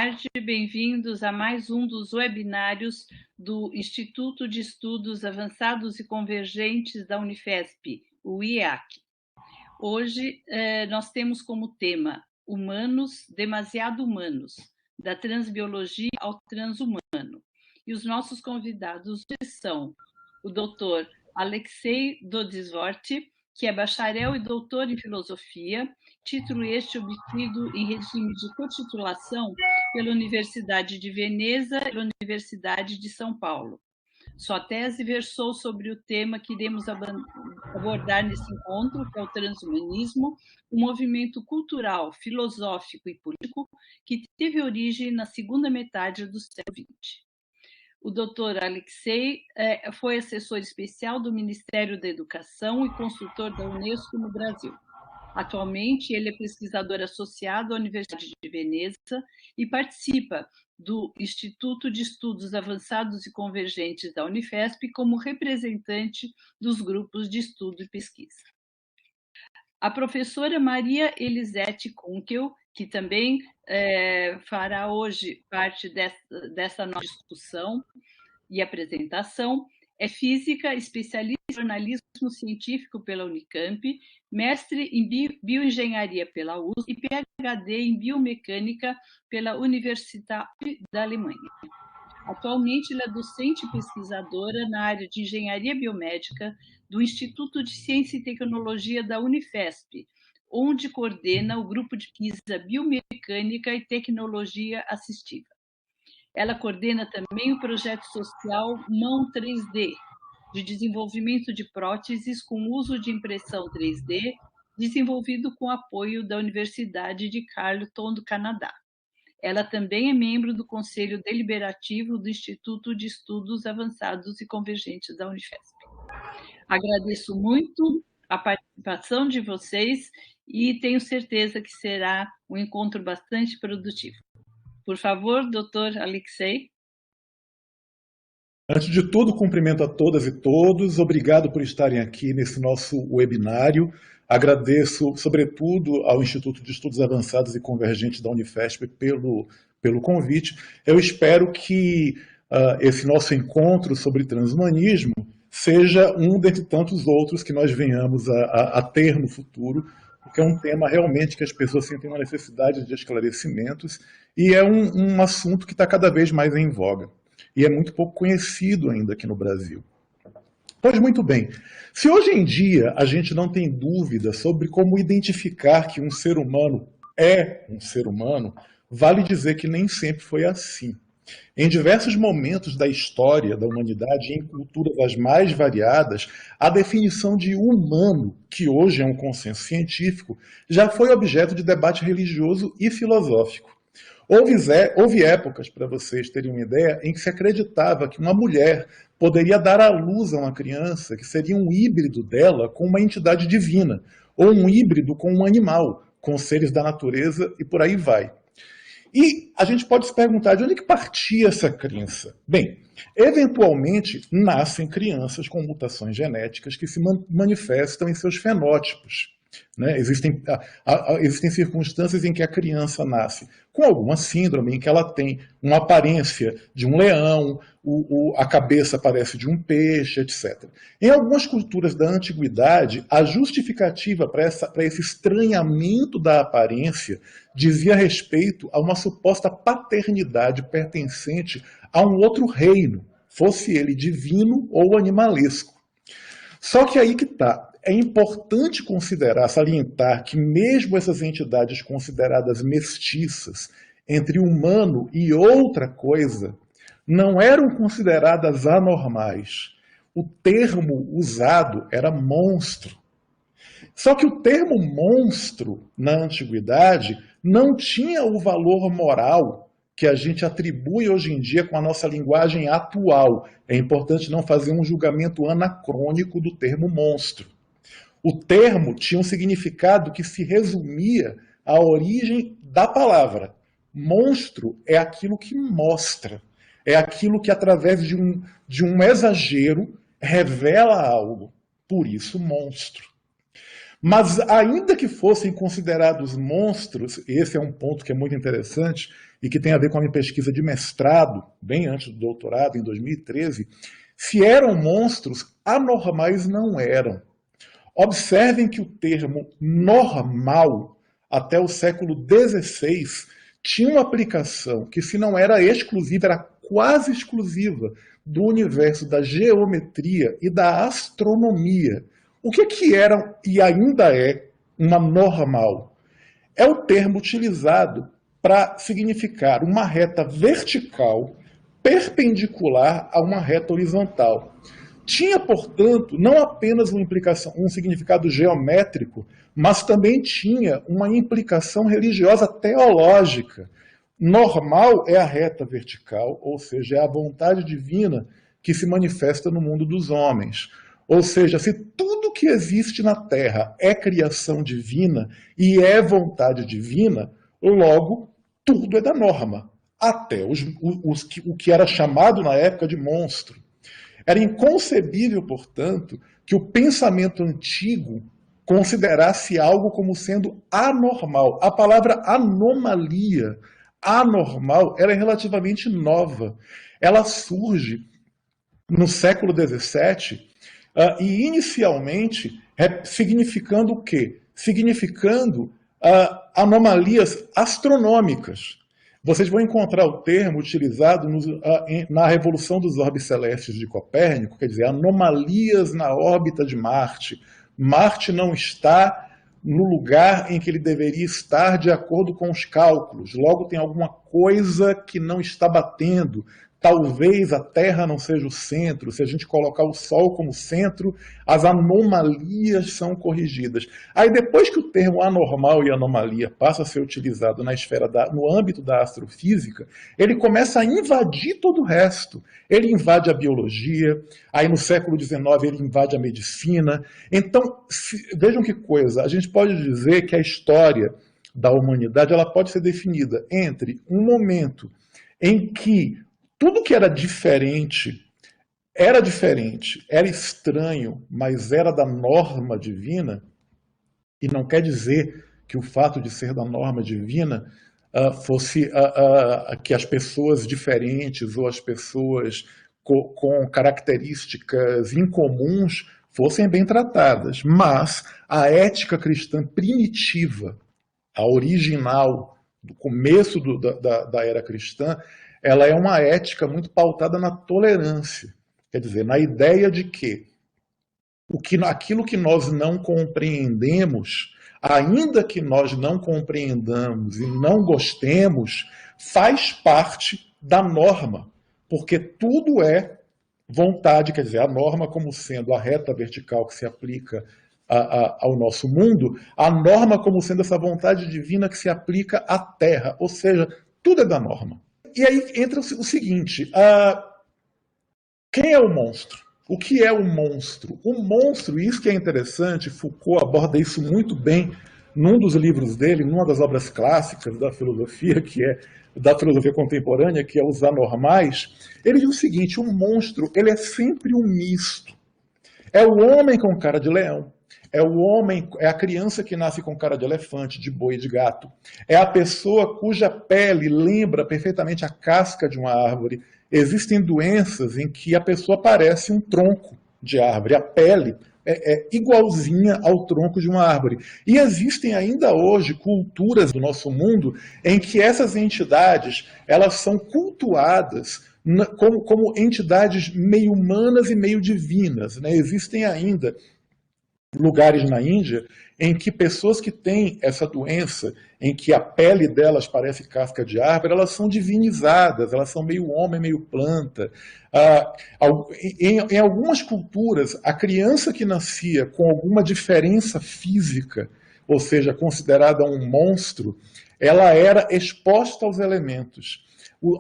tarde, bem-vindos a mais um dos webinários do Instituto de Estudos Avançados e Convergentes da Unifesp, o IEAC. Hoje nós temos como tema Humanos, Demasiado Humanos, da transbiologia ao transhumano. E os nossos convidados são o Dr. Alexei Dodisvorty, que é bacharel e doutor em filosofia, título este obtido em regime de cotitulação pela Universidade de Veneza e pela Universidade de São Paulo. Sua tese versou sobre o tema que iremos abordar nesse encontro, que é o transhumanismo, um movimento cultural, filosófico e político que teve origem na segunda metade do século XX. O Dr. Alexei foi assessor especial do Ministério da Educação e consultor da Unesco no Brasil. Atualmente, ele é pesquisador associado à Universidade de Veneza e participa do Instituto de Estudos Avançados e Convergentes da Unifesp como representante dos grupos de estudo e pesquisa. A professora Maria Elisete Kunkel, que também fará hoje parte dessa nossa discussão e apresentação, é física, especialista em jornalismo científico pela Unicamp, mestre em bioengenharia pela USP e PhD em biomecânica pela Universitat da Alemanha. Atualmente, ela é docente e pesquisadora na área de engenharia biomédica do Instituto de Ciência e Tecnologia da Unifesp, onde coordena o grupo de pesquisa Biomecânica e Tecnologia Assistiva. Ela coordena também o projeto social Mão 3D, de desenvolvimento de próteses com uso de impressão 3D, desenvolvido com apoio da Universidade de Carleton, do Canadá. Ela também é membro do Conselho Deliberativo do Instituto de Estudos Avançados e Convergentes da Unifesp. Agradeço muito a participação de vocês e tenho certeza que será um encontro bastante produtivo. Por favor, doutor Alexei. Antes de tudo, cumprimento a todas e todos. Obrigado por estarem aqui nesse nosso webinário. Agradeço, sobretudo, ao Instituto de Estudos Avançados e Convergentes da Unifesp pelo convite. Eu espero que esse nosso encontro sobre transhumanismo seja um dentre tantos outros que nós venhamos a ter no futuro, porque é um tema realmente que as pessoas sentem uma necessidade de esclarecimentos e é um assunto que está cada vez mais em voga e é muito pouco conhecido ainda aqui no Brasil. Pois muito bem, se hoje em dia a gente não tem dúvida sobre como identificar que um ser humano é um ser humano, vale dizer que nem sempre foi assim. Em diversos momentos da história da humanidade, em culturas as mais variadas, a definição de humano, que hoje é um consenso científico, já foi objeto de debate religioso e filosófico. Houve épocas, para vocês terem uma ideia, em que se acreditava que uma mulher poderia dar à luz a uma criança que seria um híbrido dela com uma entidade divina, ou um híbrido com um animal, com seres da natureza e por aí vai. E a gente pode se perguntar de onde que partia essa crença? Bem, eventualmente nascem crianças com mutações genéticas que se manifestam em seus fenótipos. Né? Existem circunstâncias em que a criança nasce com alguma síndrome, em que ela tem uma aparência de um leão, a cabeça parece de um peixe, etc. Em algumas culturas da antiguidade, a justificativa para esse estranhamento da aparência dizia respeito a uma suposta paternidade pertencente a um outro reino, fosse ele divino ou animalesco. Só que aí que está. É importante considerar, salientar que mesmo essas entidades consideradas mestiças entre humano e outra coisa não eram consideradas anormais. O termo usado era monstro. Só que o termo monstro, na antiguidade, não tinha o valor moral que a gente atribui hoje em dia com a nossa linguagem atual. É importante não fazer um julgamento anacrônico do termo monstro. O termo tinha um significado que se resumia à origem da palavra. Monstro é aquilo que mostra, é aquilo que através de um exagero revela algo. Por isso, monstro. Mas ainda que fossem considerados monstros, esse é um ponto que é muito interessante e que tem a ver com a minha pesquisa de mestrado, bem antes do doutorado, em 2013, se eram monstros, anormais não eram. Observem que o termo normal, até o século XVI, tinha uma aplicação que, se não era exclusiva, era quase exclusiva do universo da geometria e da astronomia. O que era e ainda é uma normal? É o termo utilizado para significar uma reta vertical perpendicular a uma reta horizontal. Tinha, portanto, não apenas um significado geométrico, mas também tinha uma implicação religiosa teológica. Normal é a reta vertical, ou seja, é a vontade divina que se manifesta no mundo dos homens. Ou seja, se tudo que existe na Terra é criação divina e é vontade divina, logo tudo é da norma, até o que era chamado na época de monstro. Era inconcebível, portanto, que o pensamento antigo considerasse algo como sendo anormal. A palavra anomalia, anormal, ela é relativamente nova. Ela surge no século XVII e, inicialmente, significando o quê? Significando anomalias astronômicas. Vocês vão encontrar o termo utilizado na Revolução dos Orbes Celestes de Copérnico, quer dizer, anomalias na órbita de Marte. Marte não está no lugar em que ele deveria estar de acordo com os cálculos. Logo, tem alguma coisa que não está batendo. Talvez a Terra não seja o centro. Se a gente colocar o Sol como centro, as anomalias são corrigidas. Aí, depois que o termo anormal e anomalia passa a ser utilizado no âmbito da astrofísica, ele começa a invadir todo o resto. Ele invade a biologia, aí no século XIX ele invade a medicina. Então, vejam que coisa, a gente pode dizer que a história da humanidade ela pode ser definida entre um momento em que tudo que era diferente, era estranho, mas era da norma divina, e não quer dizer que o fato de ser da norma divina fosse que as pessoas diferentes ou as pessoas com características incomuns fossem bem tratadas. Mas a ética cristã primitiva, a original, do começo da era cristã, ela é uma ética muito pautada na tolerância. Quer dizer, na ideia de que aquilo que nós não compreendemos, ainda que nós não compreendamos e não gostemos, faz parte da norma, porque tudo é vontade, quer dizer, a norma como sendo a reta vertical que se aplica ao nosso mundo, a norma como sendo essa vontade divina que se aplica à Terra, ou seja, tudo é da norma. E aí entra o seguinte, quem é o monstro? O que é o monstro? O monstro, isso que é interessante, Foucault aborda isso muito bem num dos livros dele, numa das obras clássicas da filosofia, da filosofia contemporânea, que é Os Anormais. Ele diz o seguinte, o monstro ele é sempre um misto. É o homem com cara de leão, é a criança que nasce com cara de elefante, de boi e de gato. É a pessoa cuja pele lembra perfeitamente a casca de uma árvore. Existem doenças em que a pessoa parece um tronco de árvore. A pele é igualzinha ao tronco de uma árvore. E existem ainda hoje culturas do nosso mundo em que essas entidades elas são cultuadas como entidades meio humanas e meio divinas, né? Existem ainda lugares na Índia em que pessoas que têm essa doença, em que a pele delas parece casca de árvore, elas são divinizadas, elas são meio homem, meio planta. Em algumas culturas, a criança que nascia com alguma diferença física, ou seja, considerada um monstro, ela era exposta aos elementos.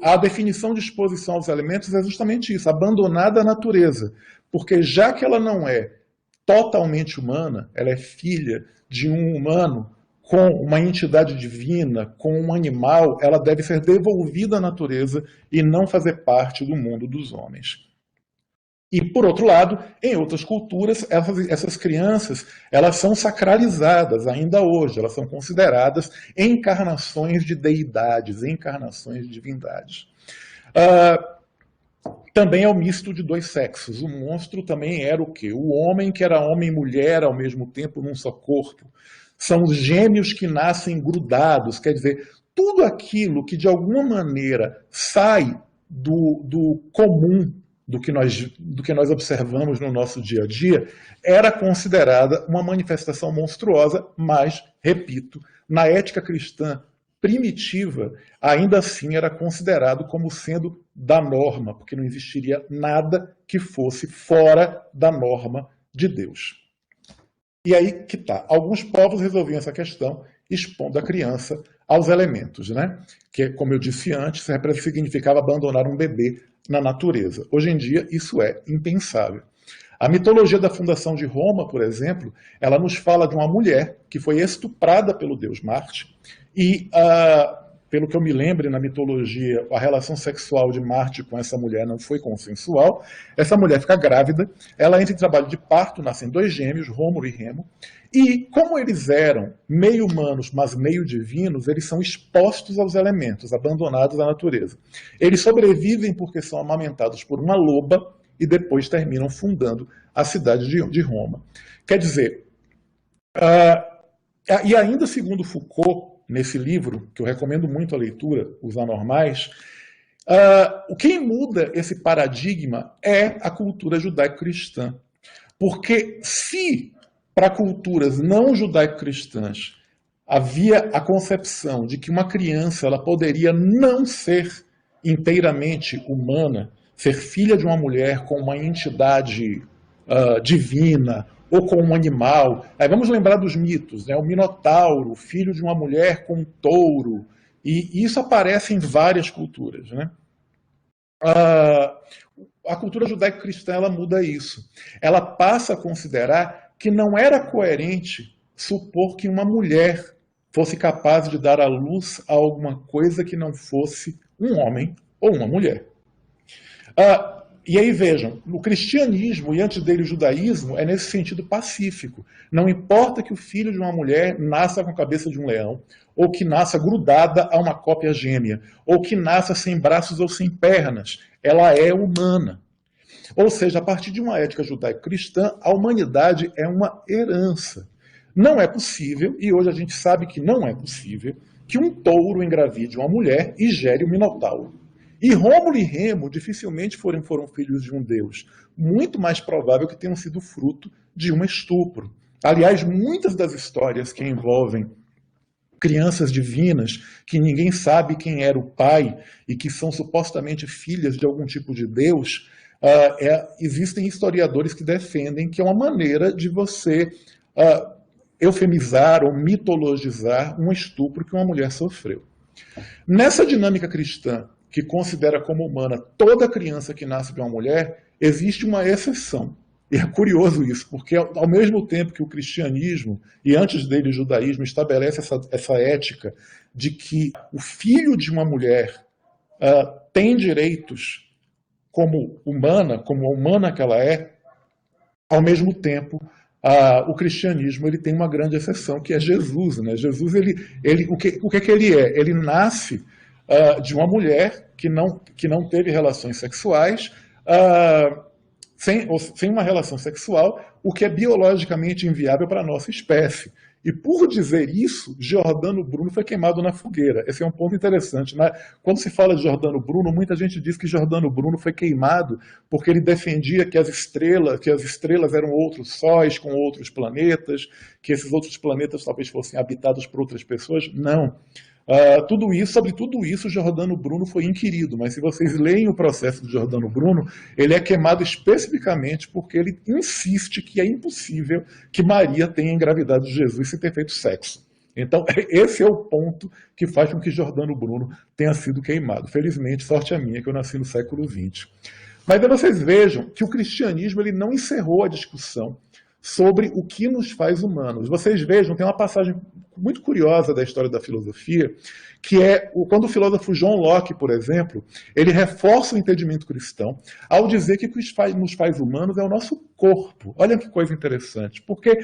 A definição de exposição aos elementos é justamente isso, abandonada à natureza, porque já que ela não é totalmente humana, ela é filha de um humano com uma entidade divina, com um animal, ela deve ser devolvida à natureza e não fazer parte do mundo dos homens. E, por outro lado, em outras culturas, essas crianças elas são sacralizadas ainda hoje, elas são consideradas encarnações de deidades, encarnações de divindades. Também é o misto de dois sexos. O monstro também era o quê? O homem que era homem e mulher ao mesmo tempo num só corpo. São os gêmeos que nascem grudados, quer dizer, tudo aquilo que de alguma maneira sai do comum, do que nós observamos no nosso dia a dia, era considerada uma manifestação monstruosa, mas, repito, na ética cristã primitiva, ainda assim era considerado como sendo da norma, porque não existiria nada que fosse fora da norma de Deus. E aí que está. Alguns povos resolviam essa questão expondo a criança aos elementos, né? Que, como eu disse antes, significava abandonar um bebê na natureza. Hoje em dia, isso é impensável. A mitologia da fundação de Roma, por exemplo, ela nos fala de uma mulher que foi estuprada pelo deus Marte e, pelo que eu me lembro na mitologia, a relação sexual de Marte com essa mulher não foi consensual. Essa mulher fica grávida, ela entra em trabalho de parto, nascem dois gêmeos, Rômulo e Remo, e como eles eram meio humanos, mas meio divinos, eles são expostos aos elementos, abandonados à natureza. Eles sobrevivem porque são amamentados por uma loba e depois terminam fundando a cidade de Roma. Quer dizer, e ainda segundo Foucault, nesse livro, que eu recomendo muito a leitura, Os Anormais, quem muda esse paradigma é a cultura judaico-cristã. Porque se para culturas não judaico-cristãs havia a concepção de que uma criança ela poderia não ser inteiramente humana, ser filha de uma mulher com uma entidade divina ou com um animal. Aí vamos lembrar dos mitos, né? O Minotauro, filho de uma mulher com um touro, e isso aparece em várias culturas, né? A cultura judaico-cristã ela muda isso. Ela passa a considerar que não era coerente supor que uma mulher fosse capaz de dar à luz a alguma coisa que não fosse um homem ou uma mulher. E aí vejam, o cristianismo e antes dele o judaísmo é nesse sentido pacífico. Não importa que o filho de uma mulher nasça com a cabeça de um leão, ou que nasça grudada a uma cópia gêmea, ou que nasça sem braços ou sem pernas, ela é humana. Ou seja, a partir de uma ética judaico-cristã, a humanidade é uma herança. Não é possível, e hoje a gente sabe que não é possível, que um touro engravide uma mulher e gere um minotauro. E Rômulo e Remo dificilmente foram filhos de um deus. Muito mais provável que tenham sido fruto de um estupro. Aliás, muitas das histórias que envolvem crianças divinas, que ninguém sabe quem era o pai e que são supostamente filhas de algum tipo de deus, existem historiadores que defendem que é uma maneira de você eufemizar ou mitologizar um estupro que uma mulher sofreu. Nessa dinâmica cristã, que considera como humana toda criança que nasce de uma mulher, existe uma exceção. E é curioso isso, porque ao mesmo tempo que o cristianismo, e antes dele o judaísmo, estabelece essa ética de que o filho de uma mulher tem direitos como a humana que ela é, ao mesmo tempo, o cristianismo ele tem uma grande exceção, que é Jesus. Né? Jesus, o que ele é? Ele nasce de uma mulher que não teve relações sexuais, sem uma relação sexual, o que é biologicamente inviável para a nossa espécie. E por dizer isso, Giordano Bruno foi queimado na fogueira. Esse é um ponto interessante. Né? Quando se fala de Giordano Bruno, muita gente diz que Giordano Bruno foi queimado porque ele defendia que as estrelas eram outros sóis com outros planetas, que esses outros planetas talvez fossem habitados por outras pessoas. Não. Sobre tudo isso, Giordano Bruno foi inquirido, mas se vocês leem o processo de Giordano Bruno, ele é queimado especificamente porque ele insiste que é impossível que Maria tenha engravidado de Jesus sem ter feito sexo. Então, esse é o ponto que faz com que Giordano Bruno tenha sido queimado. Felizmente, sorte a minha que eu nasci no século XX. Mas aí vocês vejam que o cristianismo ele não encerrou a discussão sobre o que nos faz humanos. Vocês vejam, tem uma passagem muito curiosa da história da filosofia, que é quando o filósofo John Locke, por exemplo, ele reforça o entendimento cristão ao dizer que o que nos faz humanos é o nosso corpo. Olha que coisa interessante, porque,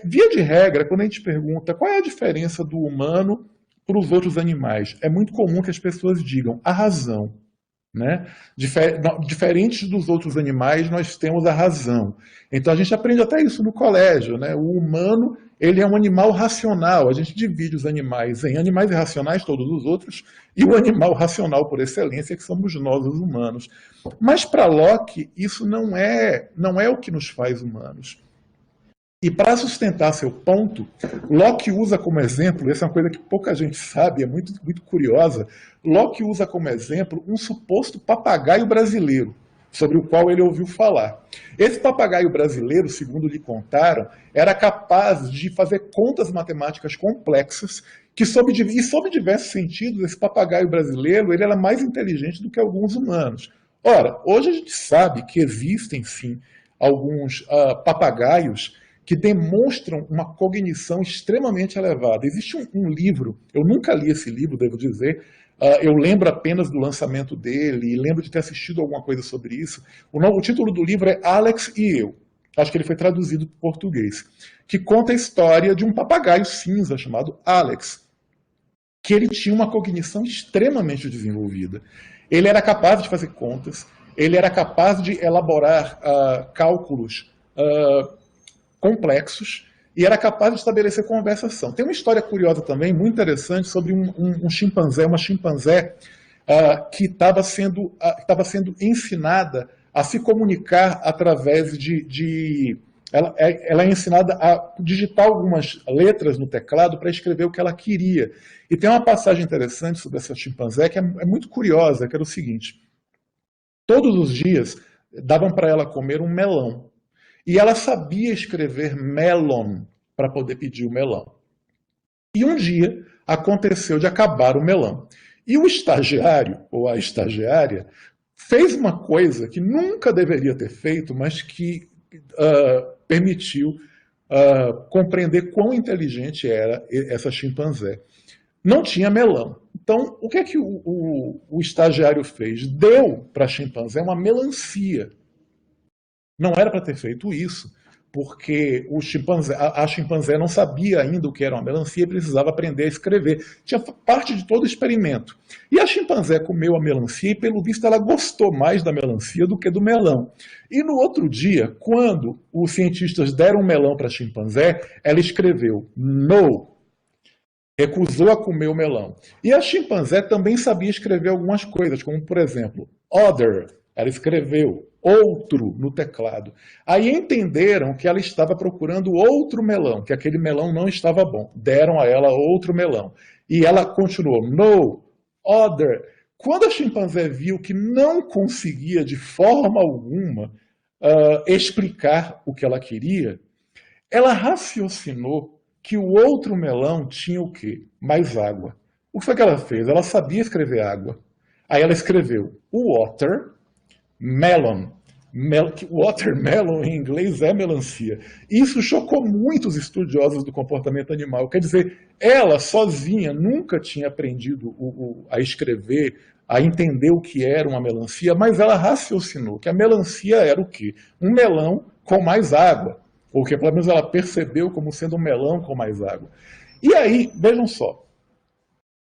via de regra, quando a gente pergunta qual é a diferença do humano para os outros animais, é muito comum que as pessoas digam a razão. Né? Diferentes dos outros animais, nós temos a razão. Então a gente aprende até isso no colégio. Né? O humano, ele é um animal racional. A gente divide os animais em animais irracionais, todos os outros, e o animal racional por excelência, que somos nós, os humanos. Mas para Locke, isso não é o que nos faz humanos. E para sustentar seu ponto, Locke usa como exemplo, essa é uma coisa que pouca gente sabe, é muito, muito curiosa, Locke usa como exemplo um suposto papagaio brasileiro, sobre o qual ele ouviu falar. Esse papagaio brasileiro, segundo lhe contaram, era capaz de fazer contas matemáticas complexas, e sob diversos sentidos, esse papagaio brasileiro ele era mais inteligente do que alguns humanos. Ora, hoje a gente sabe que existem, sim, alguns papagaios que demonstram uma cognição extremamente elevada. Existe um livro, eu nunca li esse livro, devo dizer, eu lembro apenas do lançamento dele, e lembro de ter assistido alguma coisa sobre isso. O título do livro é Alex e Eu. Acho que ele foi traduzido para o português. Que conta a história de um papagaio cinza chamado Alex, que ele tinha uma cognição extremamente desenvolvida. Ele era capaz de fazer contas, ele era capaz de elaborar cálculos complexos e era capaz de estabelecer conversação. Tem uma história curiosa também, muito interessante, sobre uma chimpanzé que estava sendo ensinada a se comunicar através ela é ensinada a digitar algumas letras no teclado para escrever o que ela queria. E tem uma passagem interessante sobre essa chimpanzé que é muito curiosa, que era o seguinte: todos os dias davam para ela comer um melão. E ela sabia escrever melon para poder pedir o melão. E um dia aconteceu de acabar o melão. E o estagiário, ou a estagiária, fez uma coisa que nunca deveria ter feito, mas que permitiu compreender quão inteligente era essa chimpanzé. Não tinha melão. Então, o que é que o estagiário fez? Deu para a chimpanzé uma melancia. Não era para ter feito isso, porque a chimpanzé não sabia ainda o que era uma melancia e precisava aprender a escrever. Tinha parte de todo o experimento. E a chimpanzé comeu a melancia e, pelo visto, ela gostou mais da melancia do que do melão. E no outro dia, quando os cientistas deram um melão para a chimpanzé, ela escreveu "no", recusou a comer o melão. E a chimpanzé também sabia escrever algumas coisas, como, por exemplo, other. Ela escreveu outro no teclado. Aí entenderam que ela estava procurando outro melão, que aquele melão não estava bom. Deram a ela outro melão. E ela continuou, no, other. Quando a chimpanzé viu que não conseguia de forma alguma explicar o que ela queria, ela raciocinou que o outro melão tinha o quê? Mais água. O que foi que ela fez? Ela sabia escrever água. Aí ela escreveu water, melon. Watermelon em inglês é melancia. Isso chocou muitos estudiosos do comportamento animal. Quer dizer, ela sozinha nunca tinha aprendido a escrever, a entender o que era uma melancia, mas ela raciocinou que a melancia era o quê? Um melão com mais água. Ou que pelo menos ela percebeu como sendo um melão com mais água. E aí, vejam só,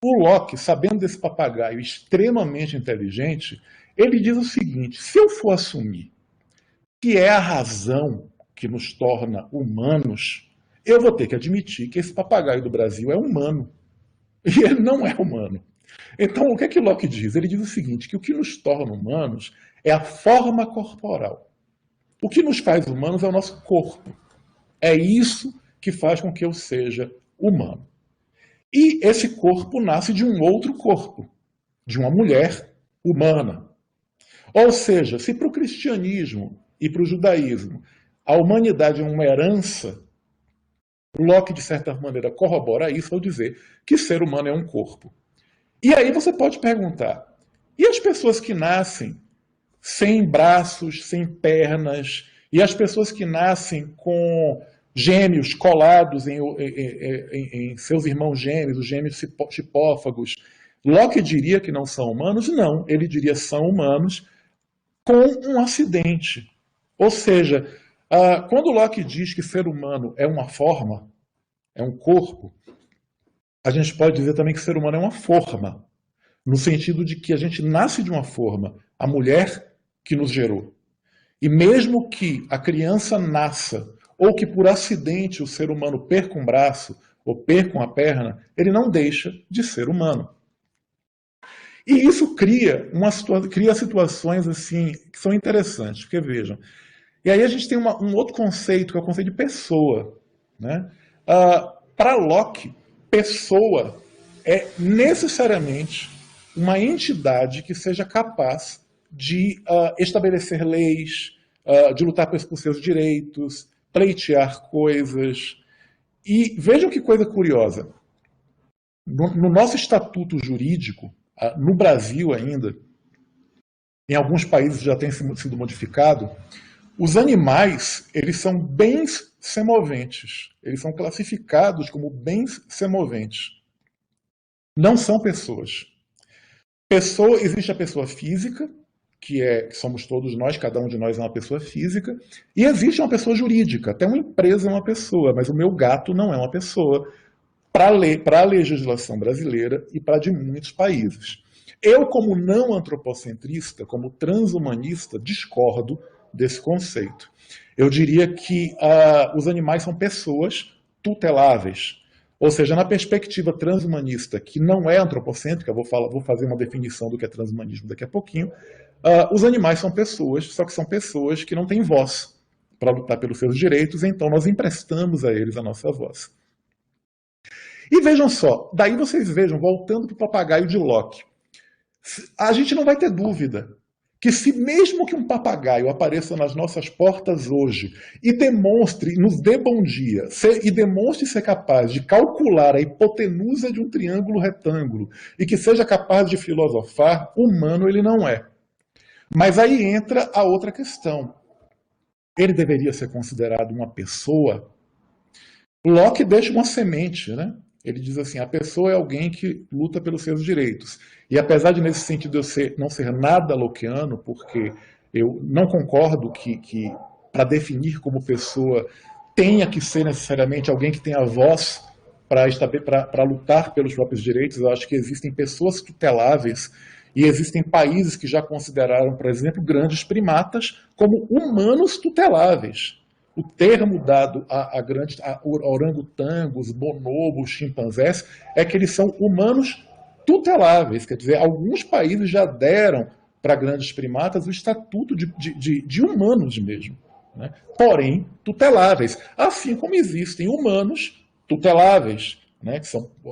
o Locke, sabendo desse papagaio extremamente inteligente, ele diz o seguinte: se eu for assumir que é a razão que nos torna humanos, eu vou ter que admitir que esse papagaio do Brasil é humano. E ele não é humano. Então, o que é que Locke diz? Ele diz o seguinte, que o que nos torna humanos é a forma corporal. O que nos faz humanos é o nosso corpo. É isso que faz com que eu seja humano. E esse corpo nasce de um outro corpo, de uma mulher humana. Ou seja, se para o cristianismo e para o judaísmo a humanidade é uma herança, Locke, de certa maneira, corrobora isso ao dizer que ser humano é um corpo. E aí você pode perguntar, e as pessoas que nascem sem braços, sem pernas, E as pessoas que nascem com gêmeos colados em seus irmãos gêmeos, os gêmeos chipófagos, Locke diria que não são humanos? Não, ele diria são humanos com um acidente. Ou seja, quando Locke diz que ser humano é uma forma, é um corpo, a gente pode dizer também que ser humano é uma forma, no sentido de que a gente nasce de uma forma, a mulher que nos gerou. E mesmo que a criança nasça, ou que por acidente o ser humano perca um braço, ou perca uma perna, ele não deixa de ser humano. E isso cria situações assim, que são interessantes, porque vejam, e aí a gente tem um outro conceito, que é o conceito de pessoa. Né? Para Locke, pessoa é necessariamente uma entidade que seja capaz de estabelecer leis, de lutar por seus direitos, pleitear coisas. E vejam que coisa curiosa. No nosso estatuto jurídico, no Brasil ainda, em alguns países já tem sido modificado, os animais, eles são bens semoventes. Eles são classificados como bens semoventes. Não são pessoas. Existe a pessoa física, que somos todos nós, cada um de nós é uma pessoa física, e existe uma pessoa jurídica. Até uma empresa é uma pessoa, mas o meu gato não é uma pessoa, para a legislação brasileira e para de muitos países. Eu, como não antropocentrista, como transhumanista, discordo desse conceito. Eu diria que os animais são pessoas tuteláveis. Ou seja, na perspectiva transhumanista, que não é antropocêntrica, vou fazer uma definição do que é transhumanismo daqui a pouquinho, os animais são pessoas, só que são pessoas que não têm voz para lutar pelos seus direitos, então nós emprestamos a eles a nossa voz. E vejam só, daí vocês vejam, voltando para o papagaio de Locke, a gente não vai ter dúvida que se mesmo que um papagaio apareça nas nossas portas hoje e nos dê bom dia, e demonstre ser capaz de calcular a hipotenusa de um triângulo retângulo e que seja capaz de filosofar, humano ele não é. Mas aí entra a outra questão. Ele deveria ser considerado uma pessoa? Locke deixa uma semente, né? Ele diz assim, a pessoa é alguém que luta pelos seus direitos. E apesar de, nesse sentido, eu não ser nada lockeano, porque eu não concordo que para definir como pessoa tenha que ser necessariamente alguém que tenha voz para lutar pelos próprios direitos, eu acho que existem pessoas tuteláveis e existem países que já consideraram, por exemplo, grandes primatas como humanos tuteláveis. O termo dado a orangotangos, bonobos, chimpanzés, é que eles são humanos tuteláveis. Quer dizer, alguns países já deram para grandes primatas o estatuto de humanos mesmo. Né? Porém, tuteláveis. Assim como existem humanos tuteláveis. Né?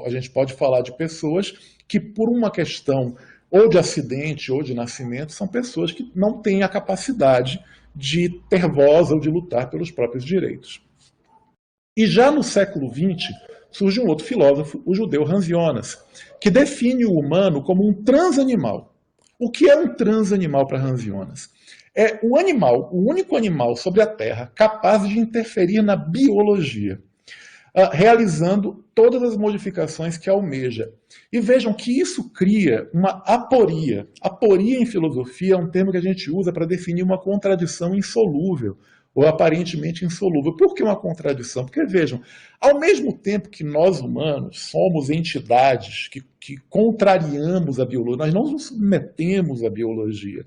A gente pode falar de pessoas que, por uma questão ou de acidente ou de nascimento, são pessoas que não têm a capacidade de ter voz ou de lutar pelos próprios direitos. E já no século XX, surge um outro filósofo, o judeu Hans Jonas, que define o humano como um transanimal. O que é um transanimal para Hans Jonas? É o único animal sobre a Terra capaz de interferir na biologia, realizando todas as modificações que almeja. E vejam que isso cria uma aporia. Aporia em filosofia é um termo que a gente usa para definir uma contradição insolúvel, ou aparentemente insolúvel. Por que uma contradição? Porque, vejam, ao mesmo tempo que nós humanos somos entidades que contrariamos a biologia, nós não nos submetemos à biologia,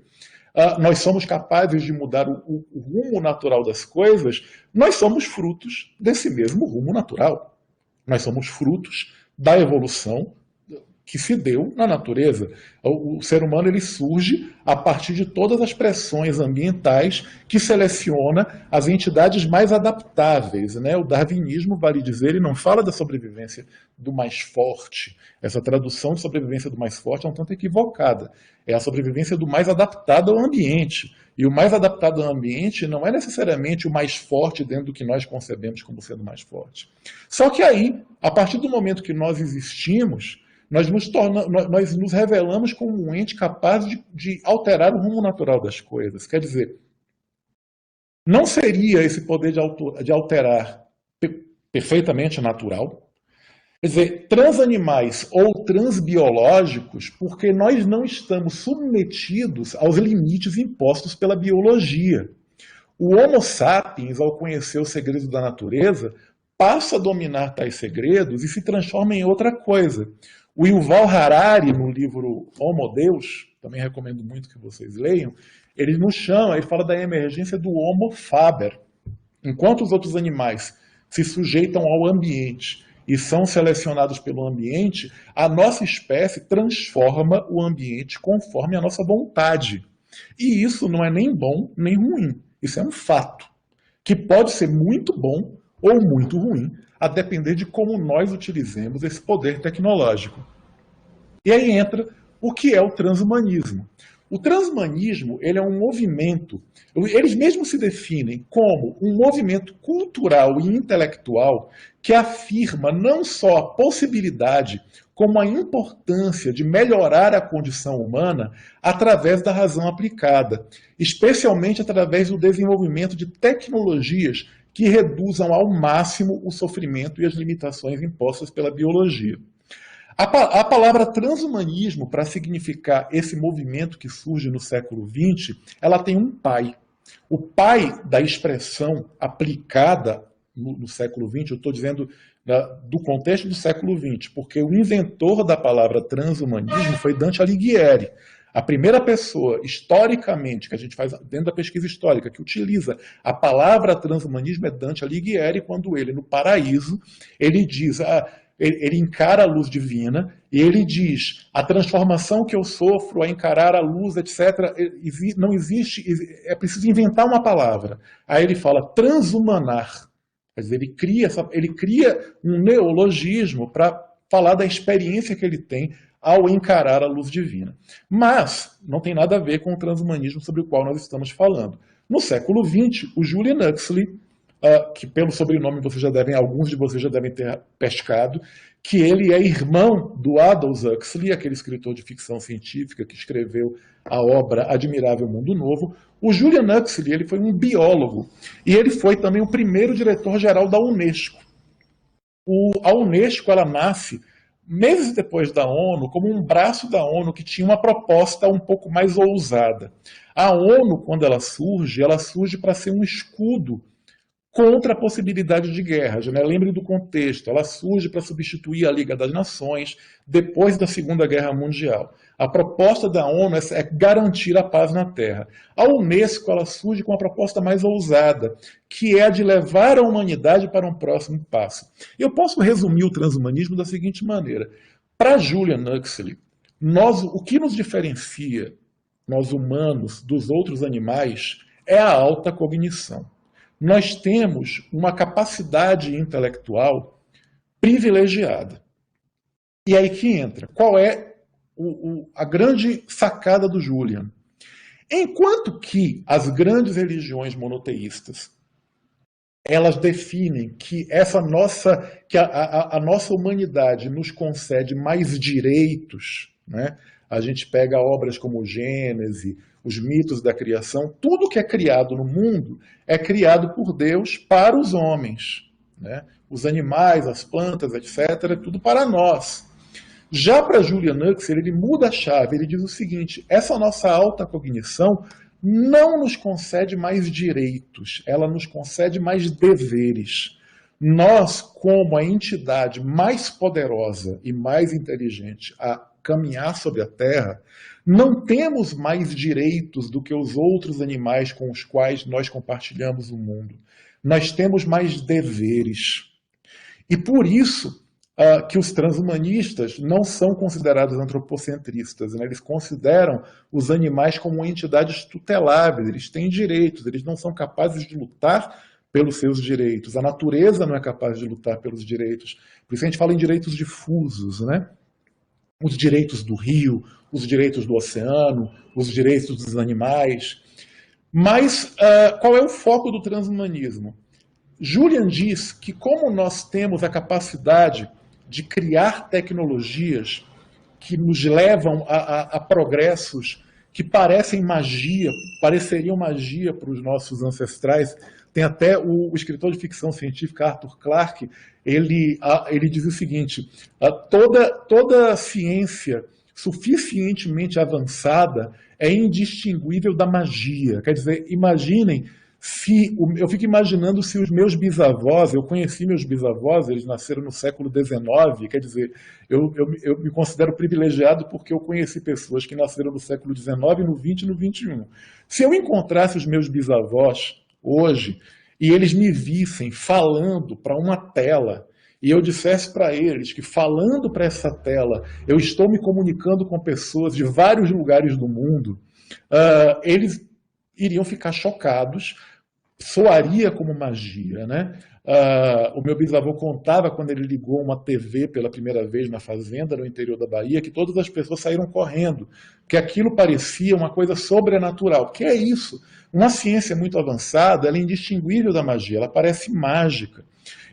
nós somos capazes de mudar o rumo natural das coisas, nós somos frutos desse mesmo rumo natural. Nós somos frutos da evolução que se deu na natureza. O ser humano ele surge a partir de todas as pressões ambientais que seleciona as entidades mais adaptáveis. Né? O darwinismo, vale dizer, ele não fala da sobrevivência do mais forte. Essa tradução de sobrevivência do mais forte é um tanto equivocada. É a sobrevivência do mais adaptado ao ambiente. E o mais adaptado ao ambiente não é necessariamente o mais forte dentro do que nós concebemos como sendo mais forte. Só que aí, a partir do momento que nós existimos, nós nos revelamos como um ente capaz de alterar o rumo natural das coisas. Quer dizer, Não seria esse poder de alterar perfeitamente natural? Quer dizer, transanimais ou transbiológicos, porque nós não estamos submetidos aos limites impostos pela biologia. O Homo sapiens, ao conhecer os segredos da natureza, passa a dominar tais segredos e se transforma em outra coisa. O Yuval Harari, no livro Homo Deus, também recomendo muito que vocês leiam, ele nos chama, ele fala da emergência do Homo faber. Enquanto os outros animais se sujeitam ao ambiente e são selecionados pelo ambiente, a nossa espécie transforma o ambiente conforme a nossa vontade. E isso não é nem bom nem ruim. Isso é um fato, que pode ser muito bom ou muito ruim, a depender de como nós utilizemos esse poder tecnológico. E aí entra o que é o transhumanismo. O transhumanismo, ele é um movimento, eles mesmos se definem como um movimento cultural e intelectual que afirma não só a possibilidade, como a importância de melhorar a condição humana através da razão aplicada, especialmente através do desenvolvimento de tecnologias que reduzam ao máximo o sofrimento e as limitações impostas pela biologia. A palavra transhumanismo, para significar esse movimento que surge no século XX, ela tem um pai. O pai da expressão aplicada no século XX, eu estou dizendo do contexto do século XX, porque o inventor da palavra transhumanismo foi Dante Alighieri. A primeira pessoa, historicamente, que a gente faz dentro da pesquisa histórica, que utiliza a palavra transhumanismo é Dante Alighieri, quando ele, no Paraíso, ele diz... Ele encara a luz divina e ele diz, a transformação que eu sofro a encarar a luz, etc., não existe, é preciso inventar uma palavra. Aí ele fala transhumanar. Quer dizer, ele cria um neologismo para falar da experiência que ele tem ao encarar a luz divina. Mas não tem nada a ver com o transhumanismo sobre o qual nós estamos falando. No século XX, o Julian Huxley, que pelo sobrenome alguns de vocês já devem ter pescado, que ele é irmão do Aldous Huxley, aquele escritor de ficção científica que escreveu a obra Admirável Mundo Novo. O Julian Huxley, ele foi um biólogo e ele foi também o primeiro diretor-geral da Unesco. A Unesco, ela nasce meses depois da ONU como um braço da ONU que tinha uma proposta um pouco mais ousada. A ONU, quando ela surge para ser um escudo contra a possibilidade de guerra. Já, né? Lembre do contexto, ela surge para substituir a Liga das Nações depois da Segunda Guerra Mundial. A proposta da ONU é garantir a paz na Terra. A Unesco, ela surge com uma proposta mais ousada, que é a de levar a humanidade para um próximo passo. Eu posso resumir o transhumanismo da seguinte maneira. Para Julian Huxley, o que nos diferencia, nós humanos, dos outros animais, é a alta cognição. Nós temos uma capacidade intelectual privilegiada. E aí que entra. Qual é a grande sacada do Julian? Enquanto que as grandes religiões monoteístas, elas definem que a nossa humanidade nos concede mais direitos, né? A gente pega obras como Gênesis, os mitos da criação, tudo que é criado no mundo é criado por Deus para os homens, né? Os animais, as plantas, etc., tudo para nós. Já para Julian Huxley, ele muda a chave, ele diz o seguinte, essa nossa alta cognição não nos concede mais direitos, ela nos concede mais deveres. Nós, como a entidade mais poderosa e mais inteligente a caminhar sobre a Terra, não temos mais direitos do que os outros animais com os quais nós compartilhamos o mundo. Nós temos mais deveres. E por isso que os transhumanistas não são considerados antropocentristas, né? Eles consideram os animais como entidades tuteláveis, eles têm direitos, eles não são capazes de lutar pelos seus direitos. A natureza não é capaz de lutar pelos direitos. Por isso a gente fala em direitos difusos, né? Os direitos do rio, os direitos do oceano, os direitos dos animais. Mas qual é o foco do transhumanismo? Julian diz que como nós temos a capacidade de criar tecnologias que nos levam a progressos que parecem magia, pareceriam magia para os nossos ancestrais. Tem até o escritor de ficção científica Arthur Clarke, ele diz o seguinte: toda ciência suficientemente avançada é indistinguível da magia. Quer dizer, imaginem eu fico imaginando se os meus bisavós, eu conheci meus bisavós, eles nasceram no século XIX, quer dizer, eu me considero privilegiado porque eu conheci pessoas que nasceram no século XIX, no XX e no XXI. Se eu encontrasse os meus bisavós hoje e eles me vissem falando para uma tela e eu dissesse para eles que falando para essa tela eu estou me comunicando com pessoas de vários lugares do mundo, eles iriam ficar chocados, soaria como magia, né? O meu bisavô contava, quando ele ligou uma TV pela primeira vez na fazenda, no interior da Bahia, que todas as pessoas saíram correndo, que aquilo parecia uma coisa sobrenatural. Que é isso? Uma ciência muito avançada, ela é indistinguível da magia, ela parece mágica.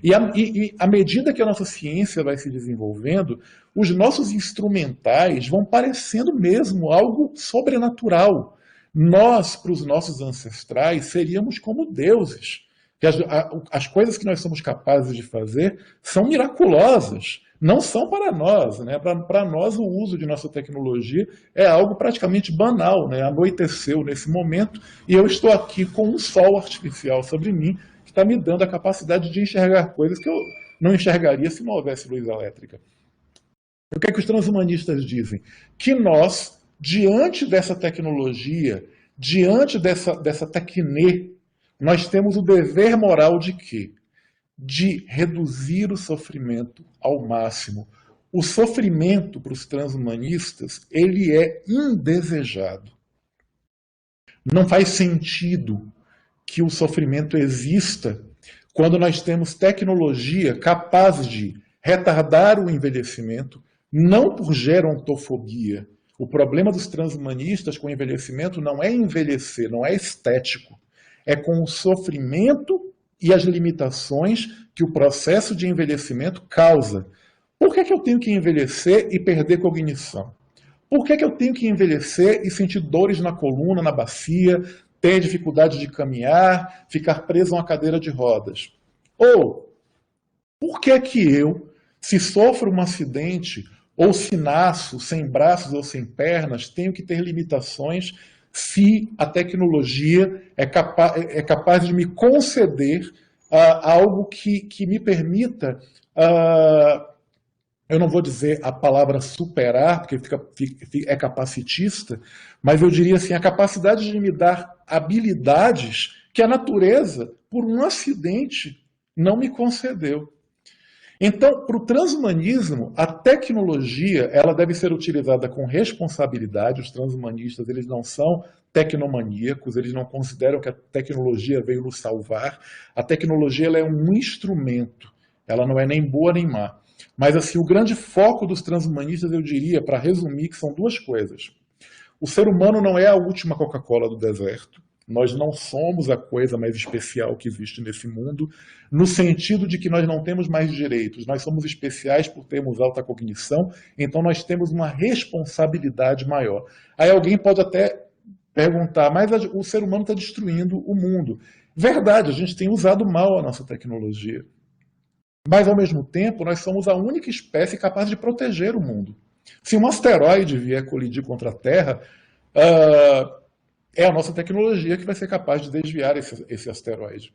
E à medida que a nossa ciência vai se desenvolvendo, os nossos instrumentais vão parecendo mesmo algo sobrenatural. Nós, para os nossos ancestrais, seríamos como deuses. Que as coisas que nós somos capazes de fazer são miraculosas, não são para nós. Né? Para nós, o uso de nossa tecnologia é algo praticamente banal. Né? Anoiteceu nesse momento e eu estou aqui com um sol artificial sobre mim que está me dando a capacidade de enxergar coisas que eu não enxergaria se não houvesse luz elétrica. O que é que os transhumanistas dizem? Que nós, diante dessa tecnologia, diante dessa tecne, nós temos o dever moral de quê? De reduzir o sofrimento ao máximo. O sofrimento para os transhumanistas, ele é indesejado. Não faz sentido que o sofrimento exista quando nós temos tecnologia capaz de retardar o envelhecimento, não por gerontofobia. O problema dos transhumanistas com o envelhecimento não é envelhecer, não é estético. É com o sofrimento e as limitações que o processo de envelhecimento causa. Por que eu tenho que envelhecer e perder cognição? Por que eu tenho que envelhecer e sentir dores na coluna, na bacia, ter dificuldade de caminhar, ficar preso a uma cadeira de rodas? Ou, por que eu, se sofro um acidente, ou se nasço sem braços ou sem pernas, tenho que ter limitações se a tecnologia é capaz de me conceder algo que me permita, eu não vou dizer a palavra superar, porque é capacitista, mas eu diria assim, a capacidade de me dar habilidades que a natureza, por um acidente, não me concedeu. Então, para o transhumanismo, a tecnologia ela deve ser utilizada com responsabilidade. Os transhumanistas eles não são tecnomaníacos, eles não consideram que a tecnologia veio nos salvar. A tecnologia ela é um instrumento, ela não é nem boa nem má. Mas assim, o grande foco dos transhumanistas, eu diria, para resumir, que são duas coisas. O ser humano não é a última Coca-Cola do deserto. Nós não somos a coisa mais especial que existe nesse mundo, no sentido de que nós não temos mais direitos. Nós somos especiais por termos alta cognição, então nós temos uma responsabilidade maior. Aí alguém pode até perguntar, mas o ser humano está destruindo o mundo. Verdade, a gente tem usado mal a nossa tecnologia. Mas, ao mesmo tempo, nós somos a única espécie capaz de proteger o mundo. Se um asteroide vier colidir contra a Terra, é a nossa tecnologia que vai ser capaz de desviar esse asteroide.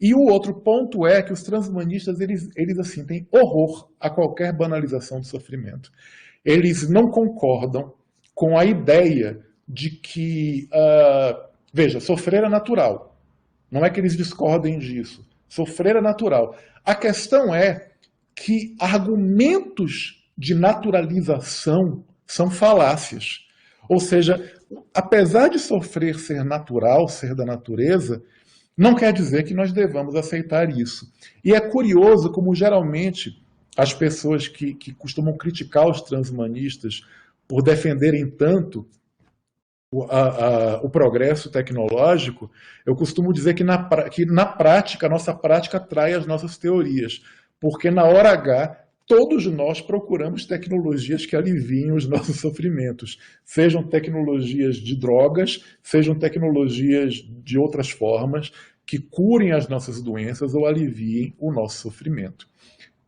E o outro ponto é que os transhumanistas eles assim, têm horror a qualquer banalização do sofrimento. Eles não concordam com a ideia de que, veja, sofrer é natural. Não é que eles discordem disso. Sofrer é natural. A questão é que argumentos de naturalização são falácias. Ou seja, apesar de sofrer ser natural, ser da natureza, não quer dizer que nós devamos aceitar isso. E é curioso como geralmente as pessoas que costumam criticar os transhumanistas por defenderem tanto o progresso tecnológico, eu costumo dizer que na prática, a nossa prática trai as nossas teorias, porque na hora H todos nós procuramos tecnologias que aliviem os nossos sofrimentos, sejam tecnologias de drogas, sejam tecnologias de outras formas, que curem as nossas doenças ou aliviem o nosso sofrimento.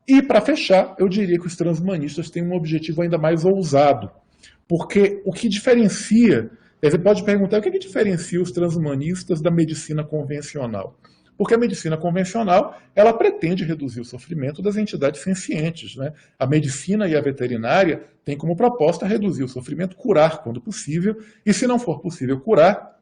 E, para fechar, eu diria que os transhumanistas têm um objetivo ainda mais ousado, porque o que diferencia, você pode perguntar o que diferencia os transhumanistas da medicina convencional? Porque a medicina convencional, ela pretende reduzir o sofrimento das entidades sencientes, né? A medicina e a veterinária têm como proposta reduzir o sofrimento, curar quando possível, e se não for possível curar,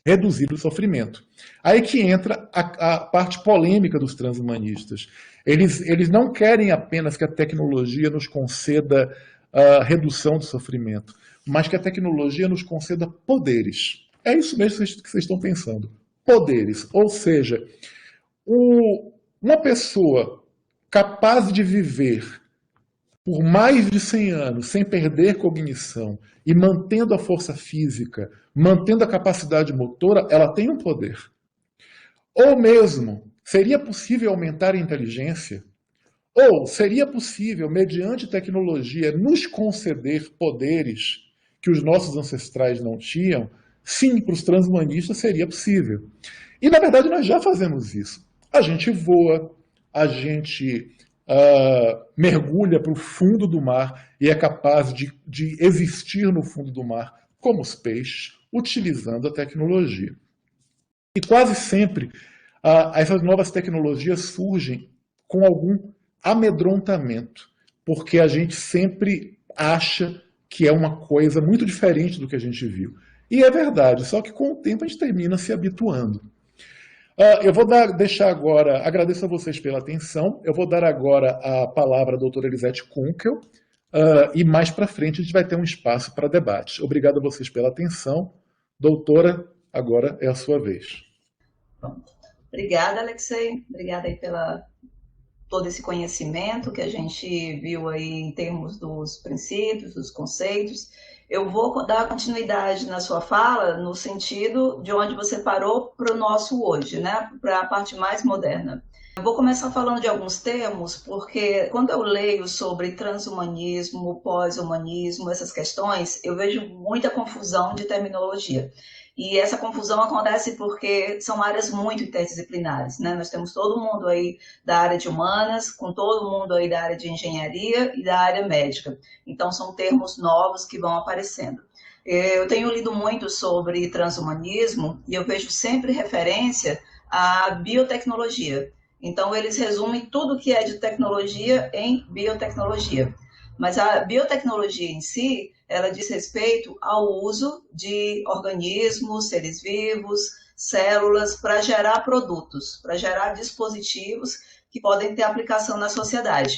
reduzir o sofrimento. Aí que entra a parte polêmica dos transhumanistas. Eles não querem apenas que a tecnologia nos conceda a redução do sofrimento, mas que a tecnologia nos conceda poderes. É isso mesmo que vocês estão pensando. Poderes. Ou seja, uma pessoa capaz de viver por mais de 100 anos sem perder cognição e mantendo a força física, mantendo a capacidade motora, ela tem um poder. Ou mesmo, seria possível aumentar a inteligência? Ou seria possível, mediante tecnologia, nos conceder poderes que os nossos ancestrais não tinham? Sim, para os transhumanistas seria possível. E, na verdade, nós já fazemos isso. A gente voa, a gente mergulha para o fundo do mar e é capaz de existir no fundo do mar, como os peixes, utilizando a tecnologia. E quase sempre essas novas tecnologias surgem com algum amedrontamento, porque a gente sempre acha que é uma coisa muito diferente do que a gente viu. E é verdade, só que com o tempo a gente termina se habituando. Eu vou deixar agora, agradeço a vocês pela atenção, eu vou dar agora a palavra à doutora Elisete Kunkel, e mais para frente a gente vai ter um espaço para debate. Obrigado a vocês pela atenção. Doutora, agora é a sua vez. Obrigada, Alexei. Obrigada aí pela todo esse conhecimento que a gente viu aí em termos dos princípios, dos conceitos. Eu vou dar continuidade na sua fala no sentido de onde você parou para o nosso hoje, né? Para a parte mais moderna. Eu vou começar falando de alguns termos, porque quando eu leio sobre transhumanismo, pós-humanismo, essas questões, eu vejo muita confusão de terminologia. E essa confusão acontece porque são áreas muito interdisciplinares, né? Nós temos todo mundo aí da área de humanas, com todo mundo aí da área de engenharia e da área médica. Então, são termos novos que vão aparecendo. Eu tenho lido muito sobre transhumanismo e eu vejo sempre referência à biotecnologia. Então, eles resumem tudo que é de tecnologia em biotecnologia. Mas a biotecnologia em si, ela diz respeito ao uso de organismos, seres vivos, células, para gerar produtos, para gerar dispositivos que podem ter aplicação na sociedade.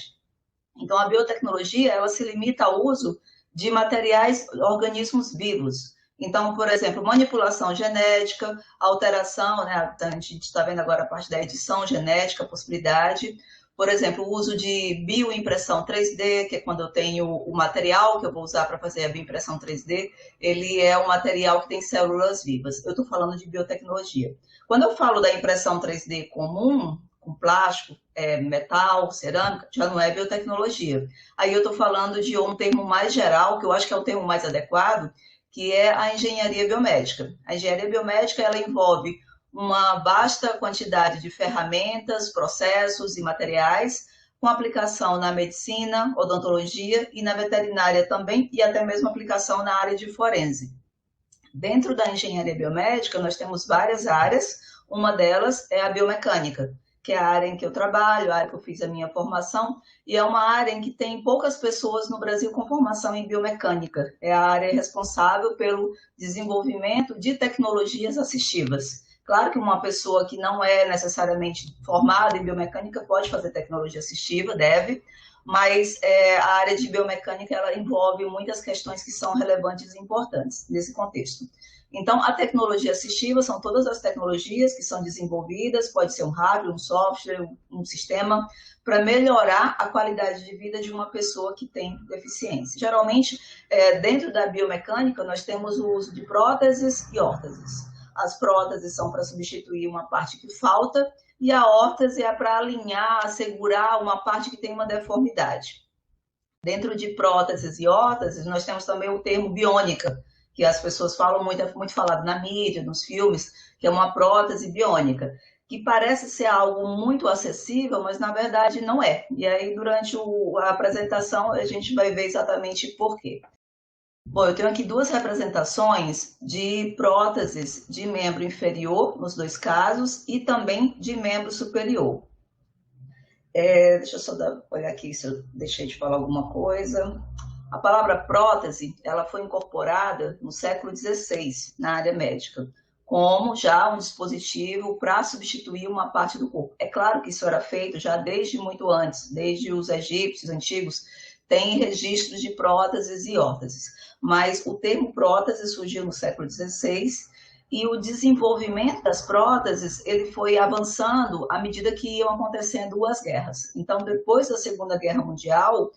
Então, a biotecnologia, ela se limita ao uso de materiais, organismos vivos. Então, por exemplo, manipulação genética, alteração, né? A gente está vendo agora a parte da edição genética, a possibilidade. Por exemplo, o uso de bioimpressão 3D, que é quando eu tenho o material que eu vou usar para fazer a bioimpressão 3D, ele é um material que tem células vivas. Eu estou falando de biotecnologia. Quando eu falo da impressão 3D comum, com plástico, metal, cerâmica, já não é biotecnologia. Aí eu estou falando de um termo mais geral, que eu acho que é o termo mais adequado, que é a engenharia biomédica. A engenharia biomédica, ela envolve uma vasta quantidade de ferramentas, processos e materiais com aplicação na medicina, odontologia e na veterinária também, e até mesmo aplicação na área de forense. Dentro da engenharia biomédica, nós temos várias áreas, uma delas é a biomecânica, que é a área em que eu trabalho, a área que eu fiz a minha formação, e é uma área em que tem poucas pessoas no Brasil com formação em biomecânica. É a área responsável pelo desenvolvimento de tecnologias assistivas. Claro que uma pessoa que não é necessariamente formada em biomecânica pode fazer tecnologia assistiva, deve, mas a área de biomecânica ela envolve muitas questões que são relevantes e importantes nesse contexto. Então, a tecnologia assistiva são todas as tecnologias que são desenvolvidas, pode ser um hardware, um software, um sistema, para melhorar a qualidade de vida de uma pessoa que tem deficiência. Geralmente, dentro da biomecânica, nós temos o uso de próteses e órteses. As próteses são para substituir uma parte que falta e a órtese é para alinhar, assegurar uma parte que tem uma deformidade. Dentro de próteses e órteses, nós temos também o termo biônica, que as pessoas falam muito, é muito falado na mídia, nos filmes, que é uma prótese biônica, que parece ser algo muito acessível, mas na verdade não é. E aí, durante a apresentação, a gente vai ver exatamente por quê. Bom, eu tenho aqui duas representações de próteses de membro inferior, nos dois casos, e também de membro superior. Deixa eu só olhar aqui se eu deixei de falar alguma coisa. A palavra prótese, ela foi incorporada no século XVI, na área médica, como já um dispositivo para substituir uma parte do corpo. É claro que isso era feito já desde muito antes, desde os egípcios antigos, tem registros de próteses e órteses, mas o termo prótese surgiu no século XVI e o desenvolvimento das próteses ele foi avançando à medida que iam acontecendo as guerras. Então, depois da Segunda Guerra Mundial,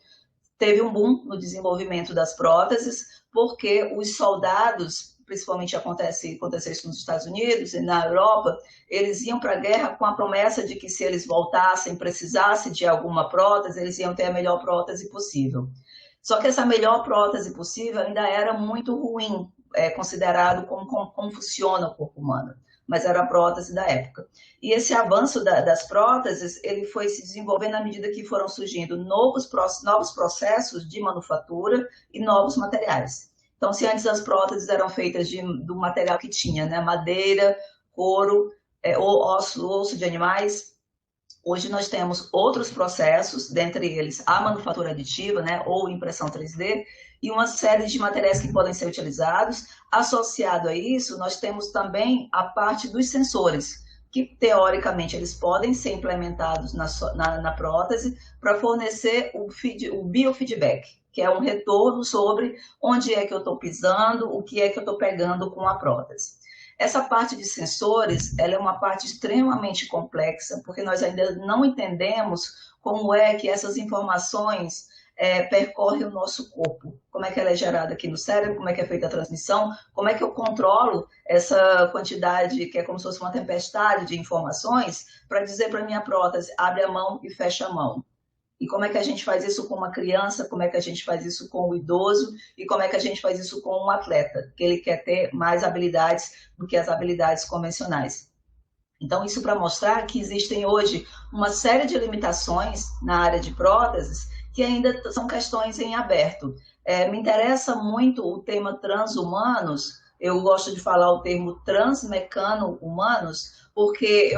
teve um boom no desenvolvimento das próteses, porque os soldados, principalmente acontece isso nos Estados Unidos e na Europa, eles iam para a guerra com a promessa de que se eles voltassem, precisassem de alguma prótese, eles iam ter a melhor prótese possível. Só que essa melhor prótese possível ainda era muito ruim, considerado como funciona o corpo humano, mas era a prótese da época. E esse avanço das próteses, ele foi se desenvolvendo à medida que foram surgindo novos processos de manufatura e novos materiais. Então, se antes as próteses eram feitas do material que tinha, né, madeira, couro, osso de animais, hoje nós temos outros processos, dentre eles a manufatura aditiva, né, ou impressão 3D, e uma série de materiais que podem ser utilizados. Associado a isso, nós temos também a parte dos sensores, que teoricamente eles podem ser implementados na prótese para fornecer o biofeedback, que é um retorno sobre onde é que eu estou pisando, o que é que eu estou pegando com a prótese. Essa parte de sensores, ela é uma parte extremamente complexa, porque nós ainda não entendemos como é que essas informações percorrem o nosso corpo, como é que ela é gerada aqui no cérebro, como é que é feita a transmissão, como é que eu controlo essa quantidade, que é como se fosse uma tempestade de informações, para dizer para a minha prótese, abre a mão e fecha a mão. E como é que a gente faz isso com uma criança, como é que a gente faz isso com o idoso e como é que a gente faz isso com um atleta, que ele quer ter mais habilidades do que as habilidades convencionais. Então, isso para mostrar que existem hoje uma série de limitações na área de próteses que ainda são questões em aberto. Me interessa muito o tema transhumanos, eu gosto de falar o termo transmecano-humanos, porque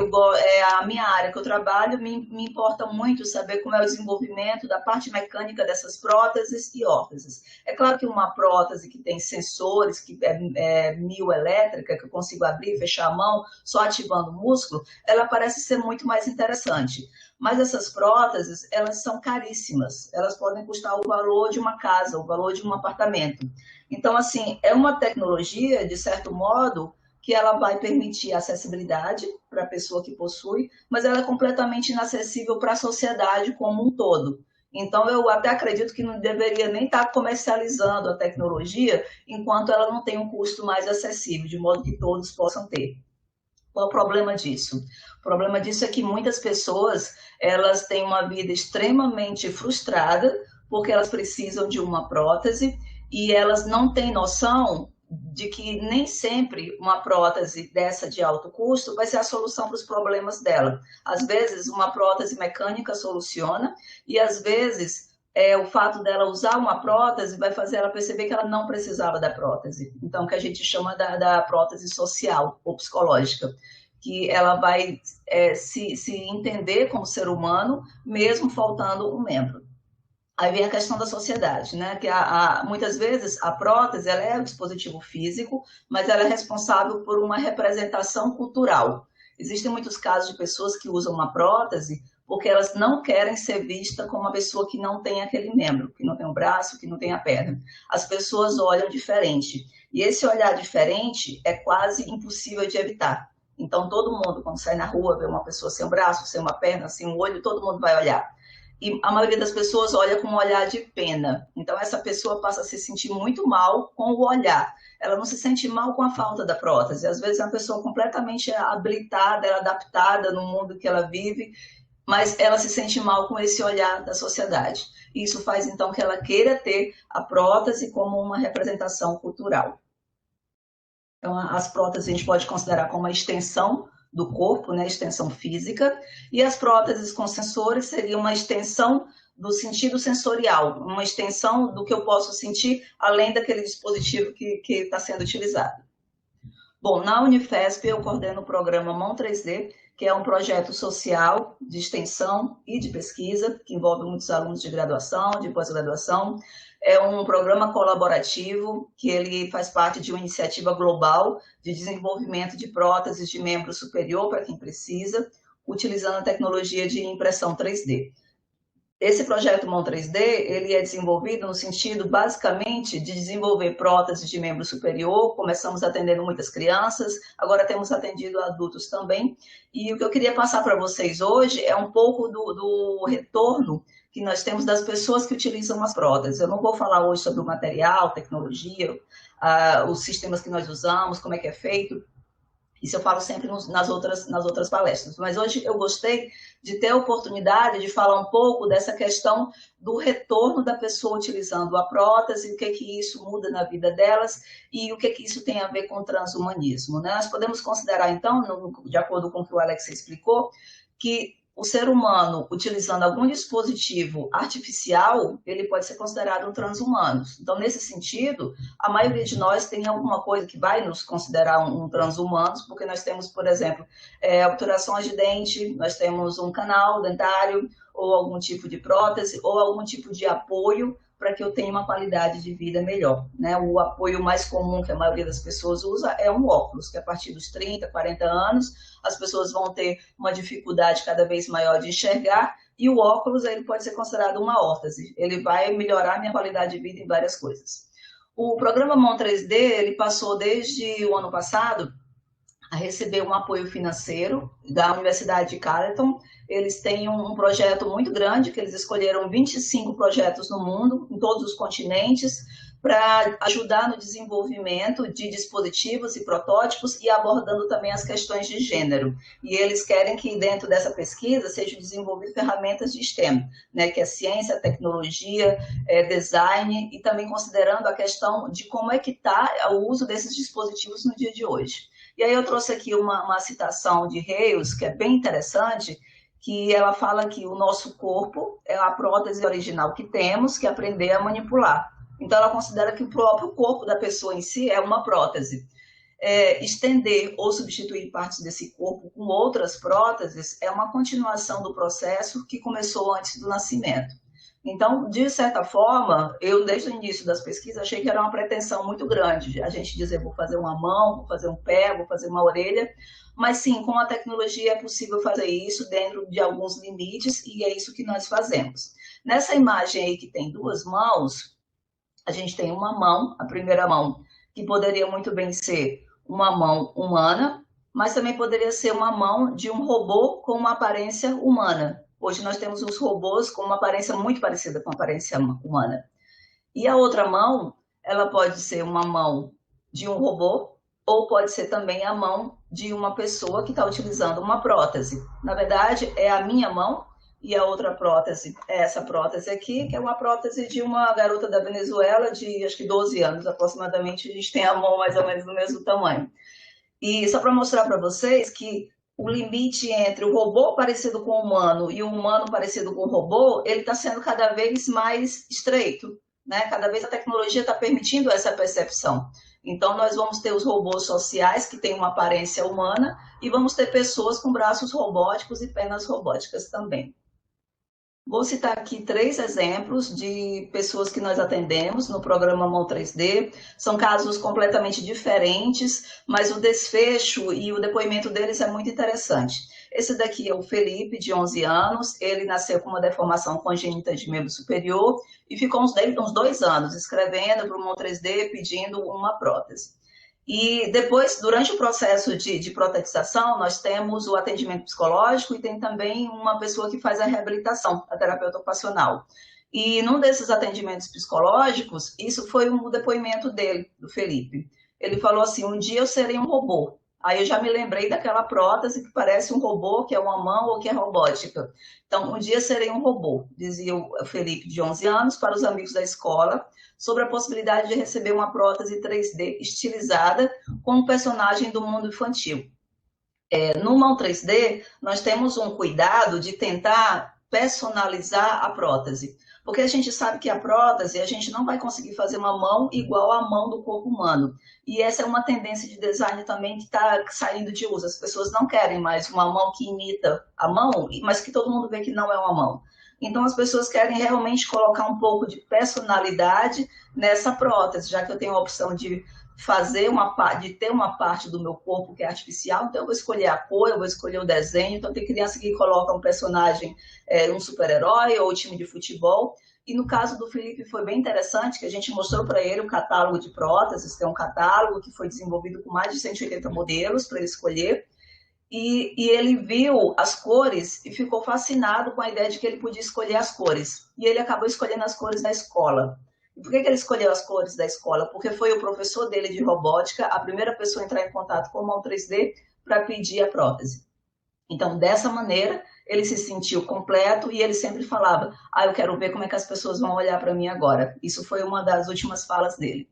a minha área que eu trabalho me importa muito saber como é o desenvolvimento da parte mecânica dessas próteses e órteses. É claro que uma prótese que tem sensores, que é mioelétrica, que eu consigo abrir e fechar a mão só ativando o músculo, ela parece ser muito mais interessante. Mas essas próteses, elas são caríssimas. Elas podem custar o valor de uma casa, o valor de um apartamento. Então, assim, é uma tecnologia, de certo modo, que ela vai permitir acessibilidade para a pessoa que possui, mas ela é completamente inacessível para a sociedade como um todo. Então, eu até acredito que não deveria nem estar comercializando a tecnologia enquanto ela não tem um custo mais acessível, de modo que todos possam ter. Qual é o problema disso? O problema disso é que muitas pessoas elas têm uma vida extremamente frustrada porque elas precisam de uma prótese e elas não têm noção de que nem sempre uma prótese dessa de alto custo vai ser a solução para os problemas dela. Às vezes, uma prótese mecânica soluciona e, às vezes, o fato dela usar uma prótese vai fazer ela perceber que ela não precisava da prótese. Então, que a gente chama da prótese social ou psicológica, que ela vai se entender como ser humano, mesmo faltando um membro. Aí vem a questão da sociedade, né? Que muitas vezes a prótese ela é um dispositivo físico, mas ela é responsável por uma representação cultural. Existem muitos casos de pessoas que usam uma prótese porque elas não querem ser vistas como uma pessoa que não tem aquele membro, que não tem o braço, que não tem a perna. As pessoas olham diferente. E esse olhar diferente é quase impossível de evitar. Então, todo mundo, quando sai na rua, vê uma pessoa sem um braço, sem uma perna, sem um olho, todo mundo vai olhar. e a maioria das pessoas olha com um olhar de pena. Então, essa pessoa passa a se sentir muito mal com o olhar. Ela não se sente mal com a falta da prótese. Às vezes, é uma pessoa completamente habilitada, ela é adaptada no mundo que ela vive, mas ela se sente mal com esse olhar da sociedade. E isso faz, então, que ela queira ter a prótese como uma representação cultural. Então, as próteses a gente pode considerar como uma extensão do corpo, né, extensão física, e as próteses com sensores seriam uma extensão do sentido sensorial, uma extensão do que eu posso sentir além daquele dispositivo que está sendo utilizado. Bom, na Unifesp eu coordeno o programa Mão 3D, que é um projeto social de extensão e de pesquisa, que envolve muitos alunos de graduação, de pós-graduação. É um programa colaborativo, que ele faz parte de uma iniciativa global de desenvolvimento de próteses de membro superior para quem precisa, utilizando a tecnologia de impressão 3D. Esse projeto Mão 3D, ele é desenvolvido no sentido, basicamente, de desenvolver próteses de membro superior. Começamos atendendo muitas crianças, agora temos atendido adultos também. E o que eu queria passar para vocês hoje é um pouco do retorno que nós temos das pessoas que utilizam as próteses. Eu não vou falar hoje sobre o material, tecnologia, os sistemas que nós usamos, como é que é feito. Isso eu falo sempre nas outras palestras. Mas hoje eu gostei de ter a oportunidade de falar um pouco dessa questão do retorno da pessoa utilizando a prótese, o que isso muda na vida delas e o que isso tem a ver com o transhumanismo, né? Nós podemos considerar, então, de acordo com o que o Alex explicou, que o ser humano, utilizando algum dispositivo artificial, ele pode ser considerado um transhumano. Então, nesse sentido, a maioria de nós tem alguma coisa que vai nos considerar um transhumano, porque nós temos, por exemplo, obturações de dente, nós temos um canal dentário, ou algum tipo de prótese, ou algum tipo de apoio para que eu tenha uma qualidade de vida melhor, né? O apoio mais comum que a maioria das pessoas usa é um óculos, que a partir dos 30, 40 anos, as pessoas vão ter uma dificuldade cada vez maior de enxergar, e o óculos ele pode ser considerado uma órtese, ele vai melhorar a minha qualidade de vida em várias coisas. O programa Mão 3D, ele passou desde o ano passado a receber um apoio financeiro da Universidade de Carleton. Eles têm um projeto muito grande, que eles escolheram 25 projetos no mundo, em todos os continentes, para ajudar no desenvolvimento de dispositivos e protótipos e abordando também as questões de gênero. E eles querem que dentro dessa pesquisa sejam desenvolvidas ferramentas de STEM, né, que é ciência, tecnologia, design, e também considerando a questão de como é que está o uso desses dispositivos no dia de hoje. E aí eu trouxe aqui uma citação de Hales, que é bem interessante, que ela fala que o nosso corpo é a prótese original que temos que aprender a manipular. Então, ela considera que o próprio corpo da pessoa em si é uma prótese. Estender ou substituir partes desse corpo com outras próteses é uma continuação do processo que começou antes do nascimento. Então, de certa forma, eu desde o início das pesquisas achei que era uma pretensão muito grande a gente dizer vou fazer uma mão, vou fazer um pé, vou fazer uma orelha, mas sim, com a tecnologia é possível fazer isso dentro de alguns limites e é isso que nós fazemos. Nessa imagem aí que tem duas mãos, a gente tem uma mão, a primeira mão, que poderia muito bem ser uma mão humana, mas também poderia ser uma mão de um robô com uma aparência humana. Hoje nós temos os robôs com uma aparência muito parecida com a aparência humana. E a outra mão, ela pode ser uma mão de um robô ou pode ser também a mão de uma pessoa que está utilizando uma prótese. Na verdade, é a minha mão e a outra prótese é essa prótese aqui, que é uma prótese de uma garota da Venezuela de acho que 12 anos aproximadamente. A gente tem a mão mais ou menos do mesmo tamanho. E só para mostrar para vocês que o limite entre o robô parecido com o humano e o humano parecido com o robô, ele está sendo cada vez mais estreito, né? Cada vez a tecnologia está permitindo essa percepção. Então, nós vamos ter os robôs sociais, que têm uma aparência humana, e vamos ter pessoas com braços robóticos e pernas robóticas também. Vou citar aqui 3 exemplos de pessoas que nós atendemos no programa Mão 3D. São casos completamente diferentes, mas o desfecho e o depoimento deles é muito interessante. Esse daqui é o Felipe, de 11 anos. Ele nasceu com uma deformação congênita de membro superior e ficou uns 2 anos escrevendo para o Mão 3D pedindo uma prótese. E depois, durante o processo de protetização, nós temos o atendimento psicológico e tem também uma pessoa que faz a reabilitação, a terapeuta ocupacional. E num desses atendimentos psicológicos, isso foi um depoimento dele, do Felipe. Ele falou assim, um dia eu serei um robô. Aí eu já me lembrei daquela prótese que parece um robô, que é uma mão ou que é robótica. Então, um dia serei um robô, dizia o Felipe, de 11 anos, para os amigos da escola, sobre a possibilidade de receber uma prótese 3D estilizada com um personagem do mundo infantil. No Mão 3D, nós temos um cuidado de tentar personalizar a prótese, porque a gente sabe que a prótese, a gente não vai conseguir fazer uma mão igual à mão do corpo humano. E essa é uma tendência de design também que está saindo de uso. As pessoas não querem mais uma mão que imita a mão, mas que todo mundo vê que não é uma mão. Então, as pessoas querem realmente colocar um pouco de personalidade nessa prótese, já que eu tenho a opção de ter uma parte do meu corpo que é artificial, então eu vou escolher a cor, eu vou escolher o desenho. Então tem criança que coloca um personagem, um super-herói ou time de futebol. E no caso do Felipe foi bem interessante, que a gente mostrou para ele o catálogo de próteses, que é um catálogo que foi desenvolvido com mais de 180 modelos para ele escolher. E ele viu as cores e ficou fascinado com a ideia de que ele podia escolher as cores. E ele acabou escolhendo as cores da escola. E por que ele escolheu as cores da escola? Porque foi o professor dele de robótica a primeira pessoa a entrar em contato com o Mão 3D para pedir a prótese. Então, dessa maneira, ele se sentiu completo e ele sempre falava, eu quero ver como é que as pessoas vão olhar para mim agora. Isso foi uma das últimas falas dele.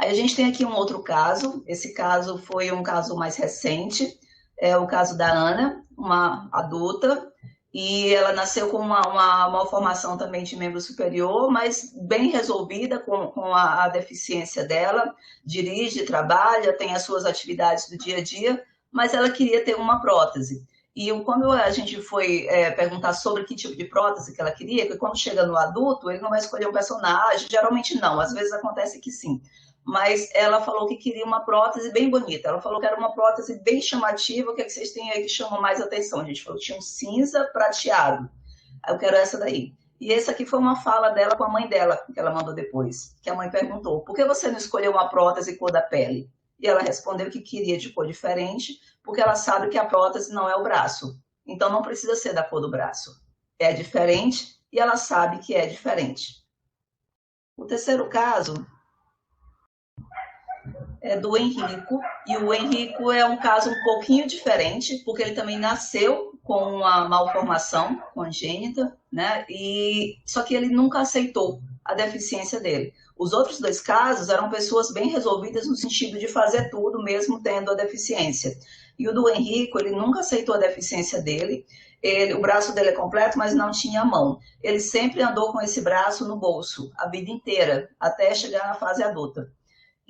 Aí a gente tem aqui um outro caso, esse caso foi um caso mais recente, é o caso da Ana, uma adulta, e ela nasceu com uma malformação também de membro superior, mas bem resolvida com a deficiência dela, dirige, trabalha, tem as suas atividades do dia a dia, mas ela queria ter uma prótese. E quando a gente foi perguntar sobre que tipo de prótese que ela queria, porque quando chega no adulto, ele não vai escolher um personagem, geralmente não, às vezes acontece que sim. Mas ela falou que queria uma prótese bem bonita. Ela falou que era uma prótese bem chamativa. O que, é que vocês têm aí que chama mais atenção? A gente falou que tinha um cinza prateado. Eu quero essa daí. E essa aqui foi uma fala dela com a mãe dela, que ela mandou depois. Que a mãe perguntou, por que você não escolheu uma prótese cor da pele? E ela respondeu que queria de cor diferente, porque ela sabe que a prótese não é o braço. Então não precisa ser da cor do braço. É diferente e ela sabe que é diferente. O terceiro caso é do Henrico, e o Henrico é um caso um pouquinho diferente, porque ele também nasceu com uma malformação congênita, né? Só que ele nunca aceitou a deficiência dele. Os outros dois casos eram pessoas bem resolvidas no sentido de fazer tudo, mesmo tendo a deficiência. E o do Henrico, ele nunca aceitou a deficiência dele, o braço dele é completo, mas não tinha a mão. Ele sempre andou com esse braço no bolso, a vida inteira, até chegar na fase adulta.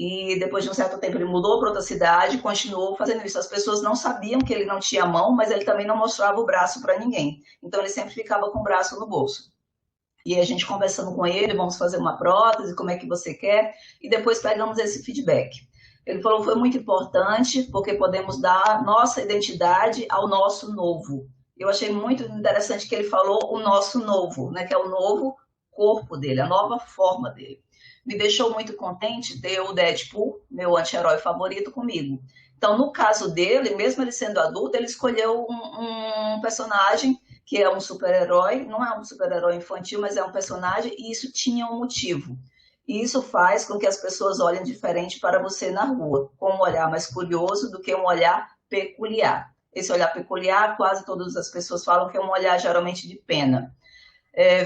E depois de um certo tempo ele mudou para outra cidade e continuou fazendo isso. As pessoas não sabiam que ele não tinha mão, mas ele também não mostrava o braço para ninguém. Então ele sempre ficava com o braço no bolso. E a gente conversando com ele, vamos fazer uma prótese, como é que você quer? E depois pegamos esse feedback. Ele falou que foi muito importante, porque podemos dar nossa identidade ao nosso novo. Eu achei muito interessante que ele falou o nosso novo, né, que é o novo corpo dele, a nova forma dele. Me deixou muito contente ter o Deadpool, meu anti-herói favorito, comigo. Então, no caso dele, mesmo ele sendo adulto, ele escolheu um personagem que é um super-herói, não é um super-herói infantil, mas é um personagem, e isso tinha um motivo. E isso faz com que as pessoas olhem diferente para você na rua, com um olhar mais curioso do que um olhar peculiar. Esse olhar peculiar, quase todas as pessoas falam que é um olhar geralmente de pena.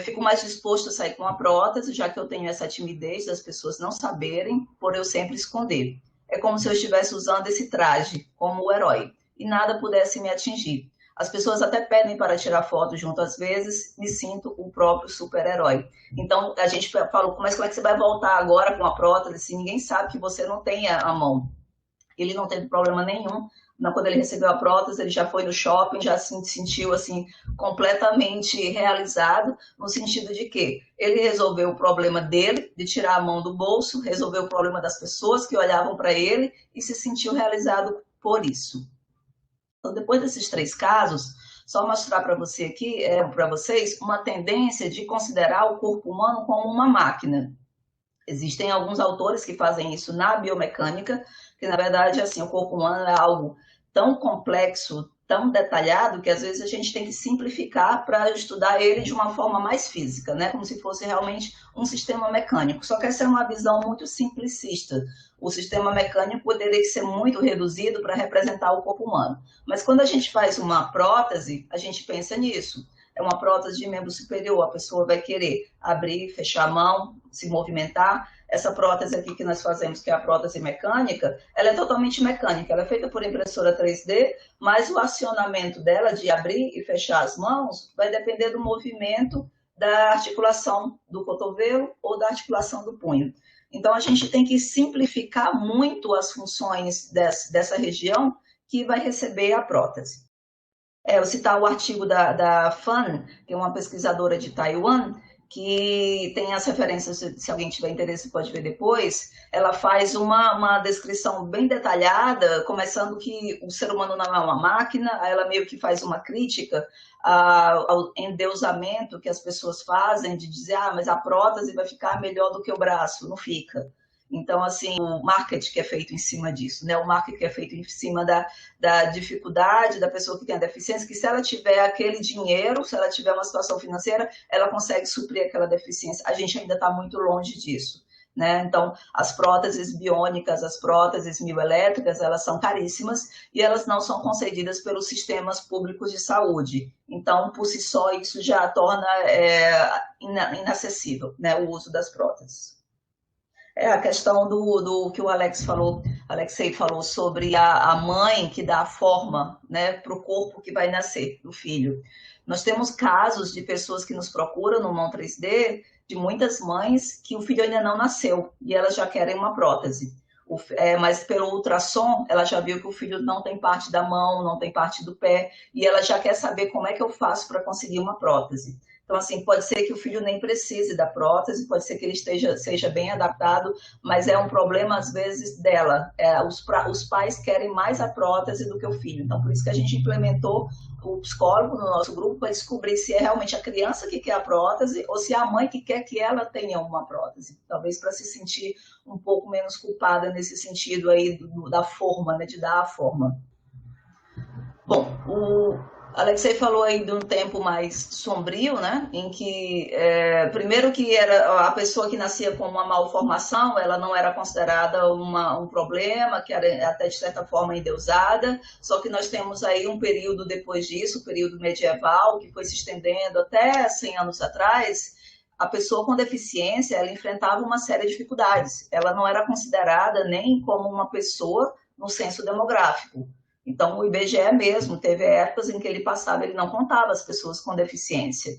Fico mais disposto a sair com a prótese, já que eu tenho essa timidez das pessoas não saberem, por eu sempre esconder. É como se eu estivesse usando esse traje como o herói, e nada pudesse me atingir. As pessoas até pedem para tirar foto junto, às vezes me sinto o próprio super-herói. Então a gente falou, mas como é que você vai voltar agora com a prótese se ninguém sabe que você não tem a mão? Ele não teve problema nenhum. Quando ele recebeu a prótese, ele já foi no shopping, já se sentiu assim, completamente realizado, no sentido de que ele resolveu o problema dele, de tirar a mão do bolso, resolveu o problema das pessoas que olhavam para ele e se sentiu realizado por isso. Então, depois desses três casos, só mostrar para você aqui, para vocês, uma tendência de considerar o corpo humano como uma máquina. Existem alguns autores que fazem isso na biomecânica, que na verdade assim, o corpo humano é algo tão complexo, tão detalhado, que às vezes a gente tem que simplificar para estudar ele de uma forma mais física, né? Como se fosse realmente um sistema mecânico. Só que essa é uma visão muito simplicista. O sistema mecânico poderia ser muito reduzido para representar o corpo humano. Mas quando a gente faz uma prótese, a gente pensa nisso. É uma prótese de membro superior, a pessoa vai querer abrir, fechar a mão, se movimentar. Essa prótese aqui que nós fazemos, que é a prótese mecânica, ela é totalmente mecânica, ela é feita por impressora 3D, mas o acionamento dela de abrir e fechar as mãos vai depender do movimento da articulação do cotovelo ou da articulação do punho. Então, a gente tem que simplificar muito as funções dessa região que vai receber a prótese. Eu vou citar o artigo da Fan, que é uma pesquisadora de Taiwan, que tem as referências, se alguém tiver interesse pode ver depois. Ela faz uma descrição bem detalhada, começando que o ser humano não é uma máquina, aí ela meio que faz uma crítica ao endeusamento que as pessoas fazem, de dizer, mas a prótese vai ficar melhor do que o braço. Não fica. Então, assim, o marketing que é feito em cima disso, né? O marketing que é feito em cima da dificuldade da pessoa que tem a deficiência, que se ela tiver aquele dinheiro, se ela tiver uma situação financeira, ela consegue suprir aquela deficiência. A gente ainda está muito longe disso, né? Então, as próteses biônicas, as próteses mioelétricas, elas são caríssimas e elas não são concedidas pelos sistemas públicos de saúde. Então, por si só, isso já torna inacessível, né, o uso das próteses. A questão do que o Alexei falou sobre a mãe que dá a forma, né, para o corpo que vai nascer, do filho. Nós temos casos de pessoas que nos procuram no Mão 3D, de muitas mães que o filho ainda não nasceu e elas já querem uma prótese. Mas pelo ultrassom, ela já viu que o filho não tem parte da mão, não tem parte do pé, e ela já quer saber como é que eu faço para conseguir uma prótese. Então, assim, pode ser que o filho nem precise da prótese, pode ser que ele seja bem adaptado, mas é um problema, às vezes, dela. Os pais querem mais a prótese do que o filho. Então, por isso que a gente implementou o psicólogo no nosso grupo para descobrir se é realmente a criança que quer a prótese ou se é a mãe que quer que ela tenha uma prótese. Talvez para se sentir um pouco menos culpada nesse sentido aí da forma, né, de dar a forma. Bom, o Alexei falou aí de um tempo mais sombrio, né? Em que, primeiro que era a pessoa que nascia com uma malformação, ela não era considerada um problema, que era até de certa forma endeusada, só que nós temos aí um período depois disso, o período medieval, que foi se estendendo até 100 anos atrás. A pessoa com deficiência, ela enfrentava uma série de dificuldades, ela não era considerada nem como uma pessoa no censo demográfico. Então, o IBGE mesmo teve épocas em que ele passava, ele não contava as pessoas com deficiência.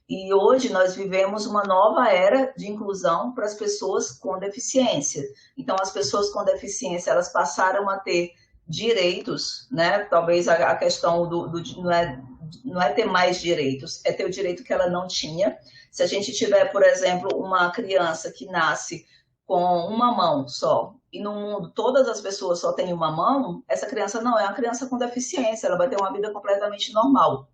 E hoje nós vivemos uma nova era de inclusão para as pessoas com deficiência. Então, as pessoas com deficiência, elas passaram a ter direitos, né? Talvez a questão não é ter mais direitos, é ter o direito que ela não tinha. Se a gente tiver, por exemplo, uma criança que nasce com uma mão só, e no mundo todas as pessoas só têm uma mão, essa criança não é uma criança com deficiência, ela vai ter uma vida completamente normal.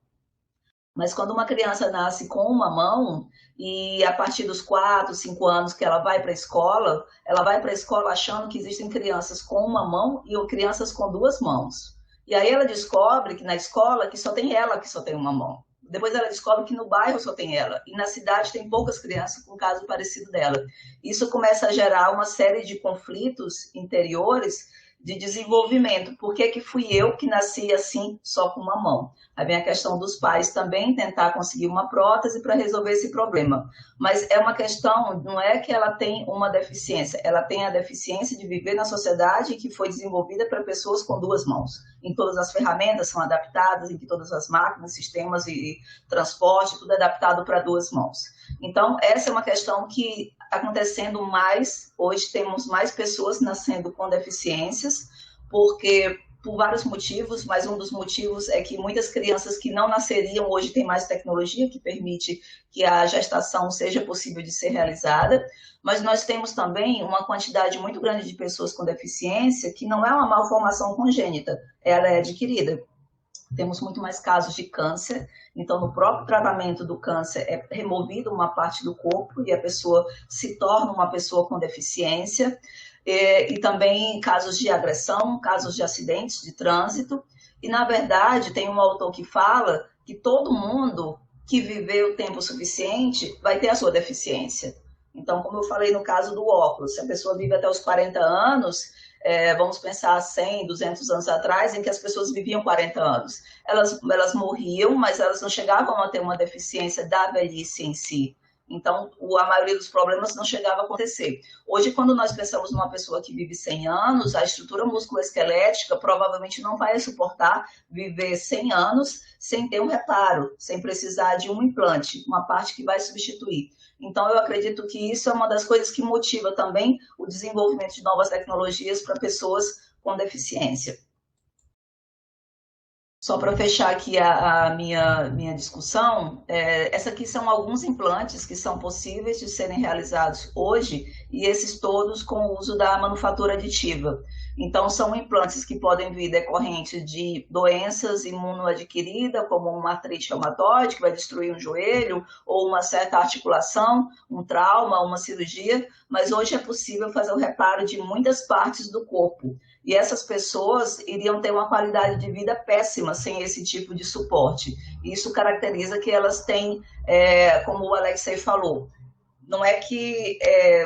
Mas quando uma criança nasce com uma mão, e a partir dos 4, 5 anos que ela vai para a escola, ela vai para a escola achando que existem crianças com uma mão e crianças com 2 mãos. E aí ela descobre que na escola que só tem ela que só tem uma mão. Depois ela descobre que no bairro só tem ela. E na cidade tem poucas crianças com um caso parecido dela. Isso começa a gerar uma série de conflitos interiores de desenvolvimento. Por que fui eu que nasci assim, só com uma mão? Aí vem a questão dos pais também tentar conseguir uma prótese para resolver esse problema. Mas é uma questão, não é que ela tem uma deficiência, ela tem a deficiência de viver na sociedade que foi desenvolvida para pessoas com 2 mãos. Em todas as ferramentas são adaptadas, em que todas as máquinas, sistemas e transporte, tudo é adaptado para 2 mãos. Então, essa é uma questão que está acontecendo mais, hoje temos mais pessoas nascendo com deficiências, porque por vários motivos, mas um dos motivos é que muitas crianças que não nasceriam hoje têm mais tecnologia que permite que a gestação seja possível de ser realizada, mas nós temos também uma quantidade muito grande de pessoas com deficiência que não é uma malformação congênita, ela é adquirida. temos muito mais casos de câncer. Então, no próprio tratamento do câncer é removido uma parte do corpo e a pessoa se torna uma pessoa com deficiência. E também casos de agressão, casos de acidentes de trânsito. E, na verdade, tem um autor que fala que todo mundo que viveu tempo suficiente vai ter a sua deficiência. Então, como eu falei no caso do óculos, se a pessoa vive até os 40 anos, vamos pensar 100, 200 anos atrás, em que as pessoas viviam 40 anos. Elas morriam, mas elas não chegavam a ter uma deficiência da velhice em si. Então, a maioria dos problemas não chegava a acontecer. Hoje, quando nós pensamos numa pessoa que vive 100 anos, a estrutura musculoesquelética provavelmente não vai suportar viver 100 anos sem ter um reparo, sem precisar de um implante, uma parte que vai substituir. Então, eu acredito que isso é uma das coisas que motiva também o desenvolvimento de novas tecnologias para pessoas com deficiência. Só para fechar aqui a minha discussão, essa aqui são alguns implantes que são possíveis de serem realizados hoje, e esses todos com o uso da manufatura aditiva. Então, são implantes que podem vir decorrente de doenças imunoadquiridas, como uma artrite reumatoide, que vai destruir um joelho, ou uma certa articulação, um trauma, uma cirurgia, mas hoje é possível fazer o reparo de muitas partes do corpo. E essas pessoas iriam ter uma qualidade de vida péssima sem esse tipo de suporte. Isso caracteriza que elas têm, como o Alexei falou, não é que,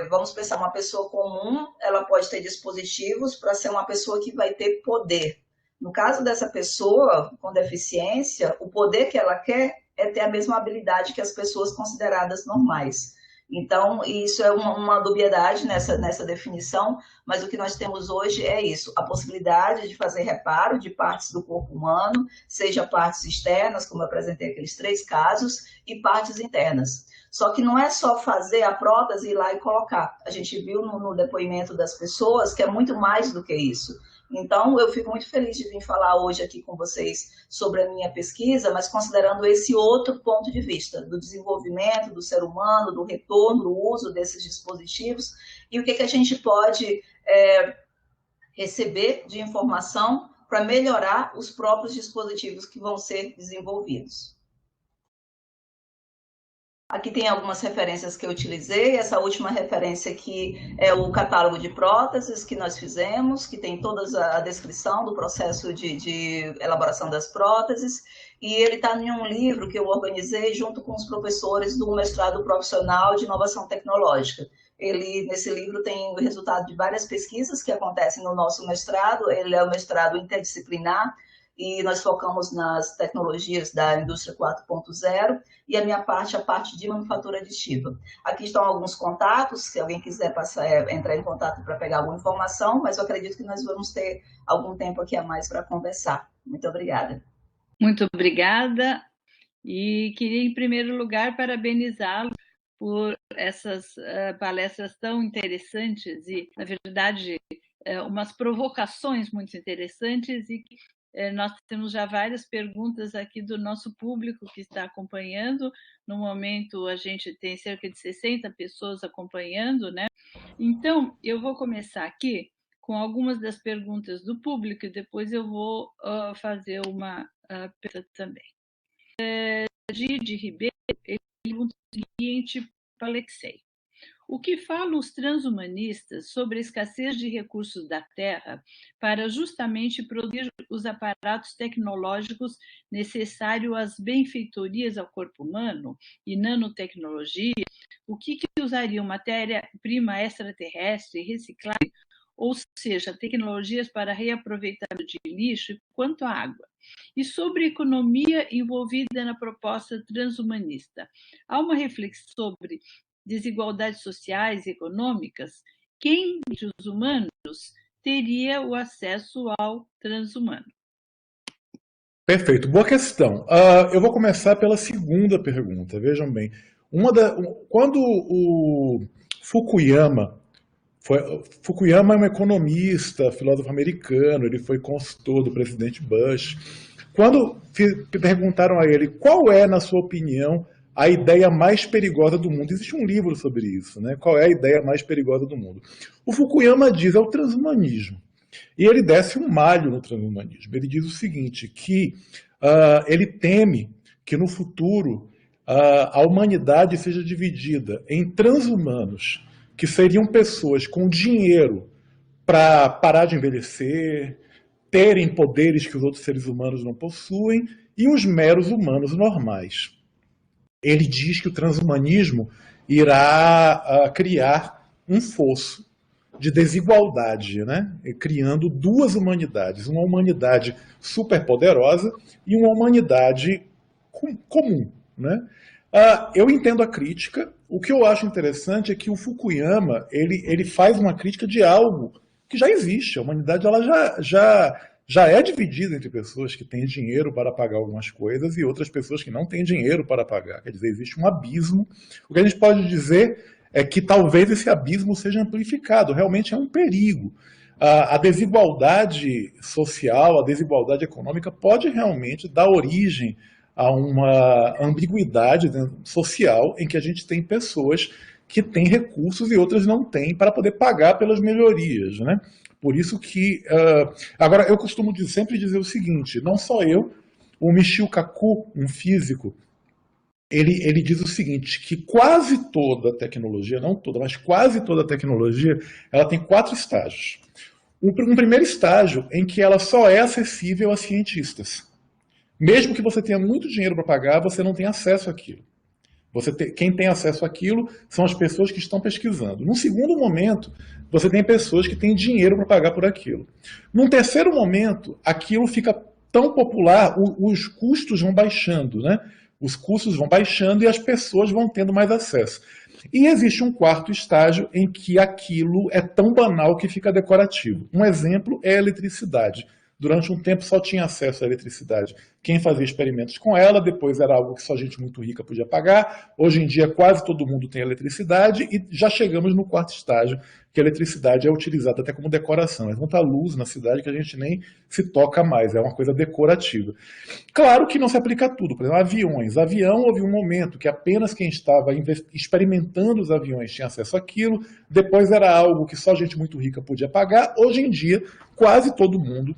vamos pensar, uma pessoa comum, ela pode ter dispositivos para ser uma pessoa que vai ter poder. No caso dessa pessoa com deficiência, o poder que ela quer é ter a mesma habilidade que as pessoas consideradas normais. Então, isso é uma dubiedade nessa definição, mas o que nós temos hoje é isso, a possibilidade de fazer reparo de partes do corpo humano, seja partes externas, como eu apresentei aqueles 3 casos, e partes internas. Só que não é só fazer a prótese, ir lá e colocar. A gente viu no depoimento das pessoas que é muito mais do que isso. Então, eu fico muito feliz de vir falar hoje aqui com vocês sobre a minha pesquisa, mas considerando esse outro ponto de vista, do desenvolvimento do ser humano, do retorno, do uso desses dispositivos, e o que a gente pode receber de informação para melhorar os próprios dispositivos que vão ser desenvolvidos. Aqui tem algumas referências que eu utilizei. Essa última referência aqui é o catálogo de próteses que nós fizemos, que tem toda a descrição do processo de elaboração das próteses. E ele está em um livro que eu organizei junto com os professores do mestrado profissional de inovação tecnológica. Nesse livro tem o resultado de várias pesquisas que acontecem no nosso mestrado. Ele é o mestrado interdisciplinar, e nós focamos nas tecnologias da indústria 4.0 e a minha parte, a parte de manufatura aditiva. Aqui estão alguns contatos, se alguém quiser entrar em contato para pegar alguma informação, mas eu acredito que nós vamos ter algum tempo aqui a mais para conversar. Muito obrigada. Muito obrigada, e queria, em primeiro lugar, parabenizá-lo por essas palestras tão interessantes e, na verdade, umas provocações muito interessantes, e nós temos já várias perguntas aqui do nosso público que está acompanhando. No momento, a gente tem cerca de 60 pessoas acompanhando, né? Então, eu vou começar aqui com algumas das perguntas do público e depois eu vou fazer uma pergunta também. Gide Ribeiro, ele pergunta o seguinte para Alexei. O que falam os transhumanistas sobre a escassez de recursos da Terra para justamente produzir os aparatos tecnológicos necessários às benfeitorias ao corpo humano e nanotecnologia? O que usariam matéria-prima extraterrestre, reciclável, ou seja, tecnologias para reaproveitamento de lixo, quanto à água? E sobre a economia envolvida na proposta transhumanista, há uma reflexão sobre desigualdades sociais e econômicas? Quem entre os humanos teria o acesso ao transhumano? Perfeito, boa questão. Eu vou começar pela segunda pergunta. Vejam bem, quando o Fukuyama é um economista, filósofo americano, ele foi consultor do presidente Bush. Quando perguntaram a ele qual é, na sua opinião, a ideia mais perigosa do mundo, existe um livro sobre isso, né? Qual é a ideia mais perigosa do mundo? O Fukuyama diz, é o transhumanismo. E ele desce um malho no transhumanismo. Ele diz o seguinte, que ele teme que no futuro a humanidade seja dividida em transhumanos, que seriam pessoas com dinheiro para parar de envelhecer, terem poderes que os outros seres humanos não possuem, e os meros humanos normais. Ele diz que o transhumanismo irá criar um fosso de desigualdade, né? Criando duas humanidades, uma humanidade superpoderosa e uma humanidade comum, né? Eu entendo a crítica. O que eu acho interessante é que o Fukuyama ele faz uma crítica de algo que já existe. A humanidade ela já é dividida entre pessoas que têm dinheiro para pagar algumas coisas e outras pessoas que não têm dinheiro para pagar. Quer dizer, existe um abismo. O que a gente pode dizer é que talvez esse abismo seja amplificado. Realmente é um perigo. A desigualdade social, a desigualdade econômica pode realmente dar origem a uma ambiguidade social em que a gente tem pessoas que têm recursos e outras não têm para poder pagar pelas melhorias, né? Por isso que... agora, eu costumo sempre dizer o seguinte, não só eu, o Michio Kaku, um físico, ele diz o seguinte, que quase toda tecnologia, não toda, mas quase toda tecnologia, ela tem 4 estágios. Um primeiro estágio em que ela só é acessível a cientistas. Mesmo que você tenha muito dinheiro para pagar, você não tem acesso àquilo. Quem tem acesso àquilo são as pessoas que estão pesquisando. Num segundo momento, você tem pessoas que têm dinheiro para pagar por aquilo. Num terceiro momento, aquilo fica tão popular, os custos vão baixando, né? Os custos vão baixando e as pessoas vão tendo mais acesso. E existe um quarto estágio em que aquilo é tão banal que fica decorativo. Um exemplo é a eletricidade. Durante um tempo só tinha acesso à eletricidade quem fazia experimentos com ela, depois era algo que só gente muito rica podia pagar. Hoje em dia quase todo mundo tem eletricidade e já chegamos no quarto estágio, que a eletricidade é utilizada até como decoração. É tanta luz na cidade que a gente nem se toca mais, é uma coisa decorativa. Claro que não se aplica a tudo, por exemplo, aviões. Avião houve um momento que apenas quem estava experimentando os aviões tinha acesso àquilo, depois era algo que só gente muito rica podia pagar. Hoje em dia quase todo mundo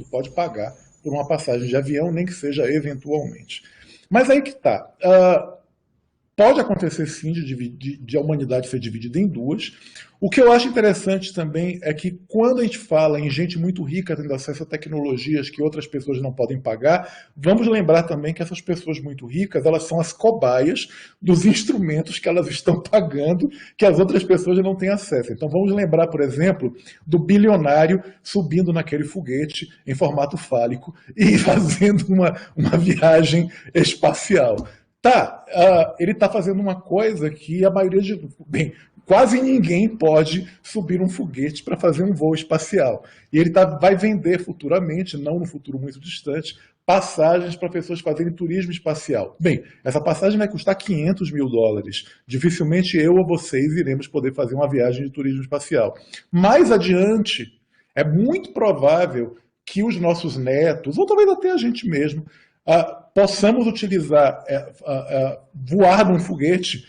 pode pagar por uma passagem de avião, nem que seja eventualmente. Mas aí que está. Pode acontecer sim de a humanidade ser dividida em duas. O que eu acho interessante também é que quando a gente fala em gente muito rica tendo acesso a tecnologias que outras pessoas não podem pagar, vamos lembrar também que essas pessoas muito ricas, elas são as cobaias dos instrumentos que elas estão pagando, que as outras pessoas não têm acesso. Então vamos lembrar, por exemplo, do bilionário subindo naquele foguete em formato fálico e fazendo uma viagem espacial. Ele está fazendo uma coisa que a maioria quase ninguém pode subir um foguete para fazer um voo espacial. E ele vai vender futuramente, não no futuro muito distante, passagens para pessoas fazerem turismo espacial. Bem, essa passagem vai custar $500 mil. Dificilmente eu ou vocês iremos poder fazer uma viagem de turismo espacial. Mais adiante, é muito provável que os nossos netos, ou talvez até a gente mesmo, possamos utilizar, voar num foguete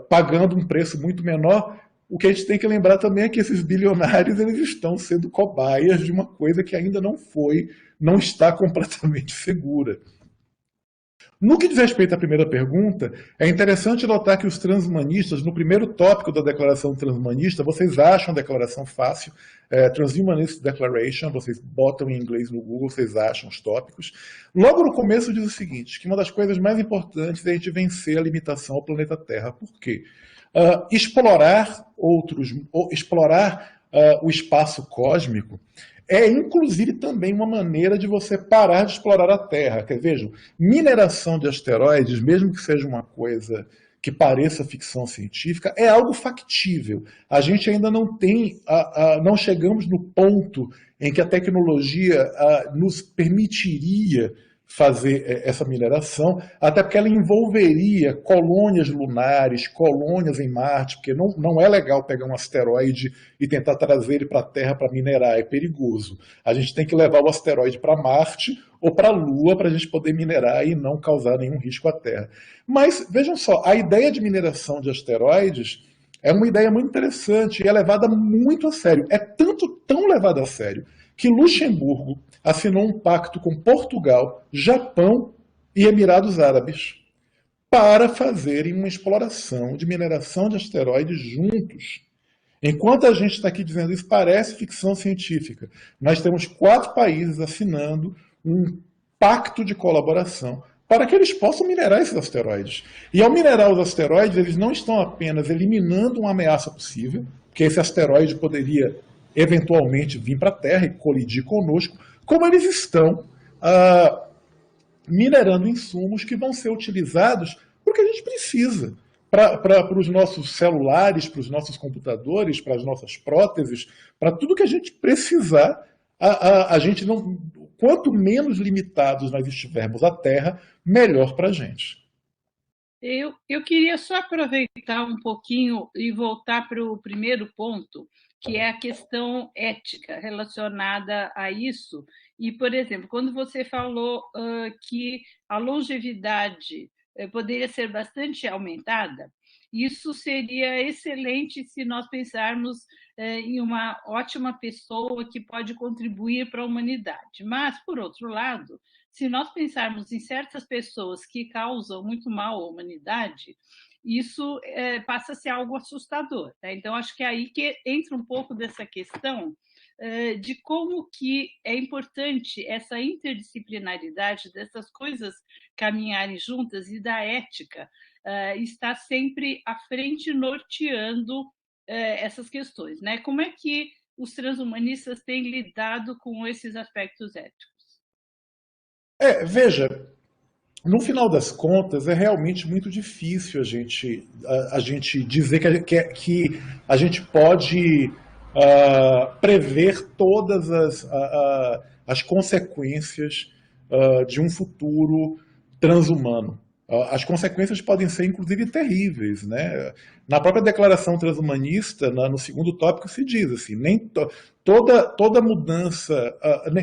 pagando um preço muito menor. O que a gente tem que lembrar também é que esses bilionários eles estão sendo cobaias de uma coisa que ainda não está completamente segura. No que diz respeito à primeira pergunta, é interessante notar que os transhumanistas, no primeiro tópico da declaração transhumanista, vocês acham a declaração fácil, Transhumanist Declaration, vocês botam em inglês no Google, vocês acham os tópicos. Logo no começo diz o seguinte, que uma das coisas mais importantes é a gente vencer a limitação ao planeta Terra. Por quê? Explorar o espaço cósmico é, inclusive, também uma maneira de você parar de explorar a Terra. Vejam, mineração de asteroides, mesmo que seja uma coisa que pareça ficção científica, é algo factível. A gente ainda não chegamos no ponto em que a tecnologia nos permitiria fazer essa mineração, até porque ela envolveria colônias lunares, colônias em Marte, porque não é legal pegar um asteroide e tentar trazer ele para a Terra para minerar, é perigoso. A gente tem que levar o asteroide para Marte ou para a Lua para a gente poder minerar e não causar nenhum risco à Terra. Mas, vejam só, a ideia de mineração de asteroides é uma ideia muito interessante e é levada muito a sério. É tão levada a sério, que Luxemburgo assinou um pacto com Portugal, Japão e Emirados Árabes para fazerem uma exploração de mineração de asteroides juntos. Enquanto a gente está aqui dizendo isso, parece ficção científica. Nós temos 4 países assinando um pacto de colaboração para que eles possam minerar esses asteroides. E ao minerar os asteroides, eles não estão apenas eliminando uma ameaça possível, que esse asteroide poderia eventualmente vir para a Terra e colidir conosco, como eles estão minerando insumos que vão ser utilizados porque a gente precisa para os nossos celulares, para os nossos computadores, para as nossas próteses, para tudo que a gente precisar. A gente não, quanto menos limitados nós estivermos à Terra, melhor para a gente. Eu queria só aproveitar um pouquinho e voltar para o primeiro ponto, que é a questão ética relacionada a isso. E, por exemplo, quando você falou que a longevidade poderia ser bastante aumentada, isso seria excelente se nós pensarmos em uma ótima pessoa que pode contribuir para a humanidade. Mas, por outro lado, se nós pensarmos em certas pessoas que causam muito mal à humanidade, isso passa a ser algo assustador. Tá? Então, acho que é aí que entra um pouco dessa questão de como que é importante essa interdisciplinaridade dessas coisas caminharem juntas e da ética estar sempre à frente norteando essas questões. Né? Como é que os transhumanistas têm lidado com esses aspectos éticos? Veja, no final das contas, é realmente muito difícil a gente dizer que a gente pode prever todas as consequências de um futuro transhumano. As consequências podem ser, inclusive, terríveis. Né? Na própria declaração transhumanista, no segundo tópico, se diz assim, toda mudança,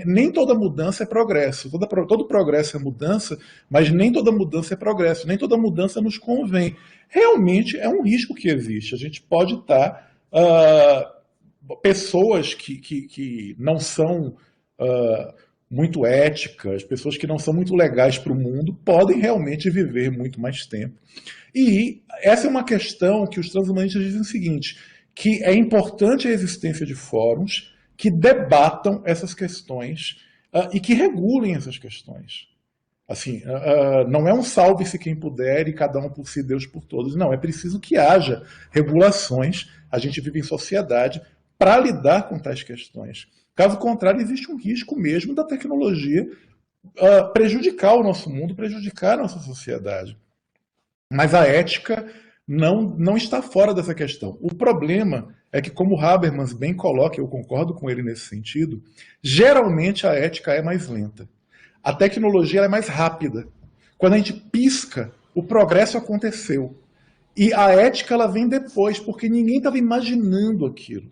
nem toda mudança é progresso. Todo progresso é mudança, mas nem toda mudança é progresso. Nem toda mudança nos convém. Realmente é um risco que existe. A gente pode estar... pessoas que não são muito éticas, pessoas que não são muito legais para o mundo, podem realmente viver muito mais tempo. E essa é uma questão que os transhumanistas dizem o seguinte, que é importante a existência de fóruns que debatam essas questões e que regulem essas questões. Assim, não é um salve-se quem puder e cada um por si, Deus por todos. Não, é preciso que haja regulações. A gente vive em sociedade para lidar com tais questões. Caso contrário, existe um risco mesmo da tecnologia prejudicar o nosso mundo, prejudicar a nossa sociedade. Mas a ética não está fora dessa questão. O problema é que, como Habermas bem coloca, eu concordo com ele nesse sentido, geralmente a ética é mais lenta. A tecnologia é mais rápida. Quando a gente pisca, o progresso aconteceu. E a ética ela vem depois, porque ninguém estava imaginando aquilo.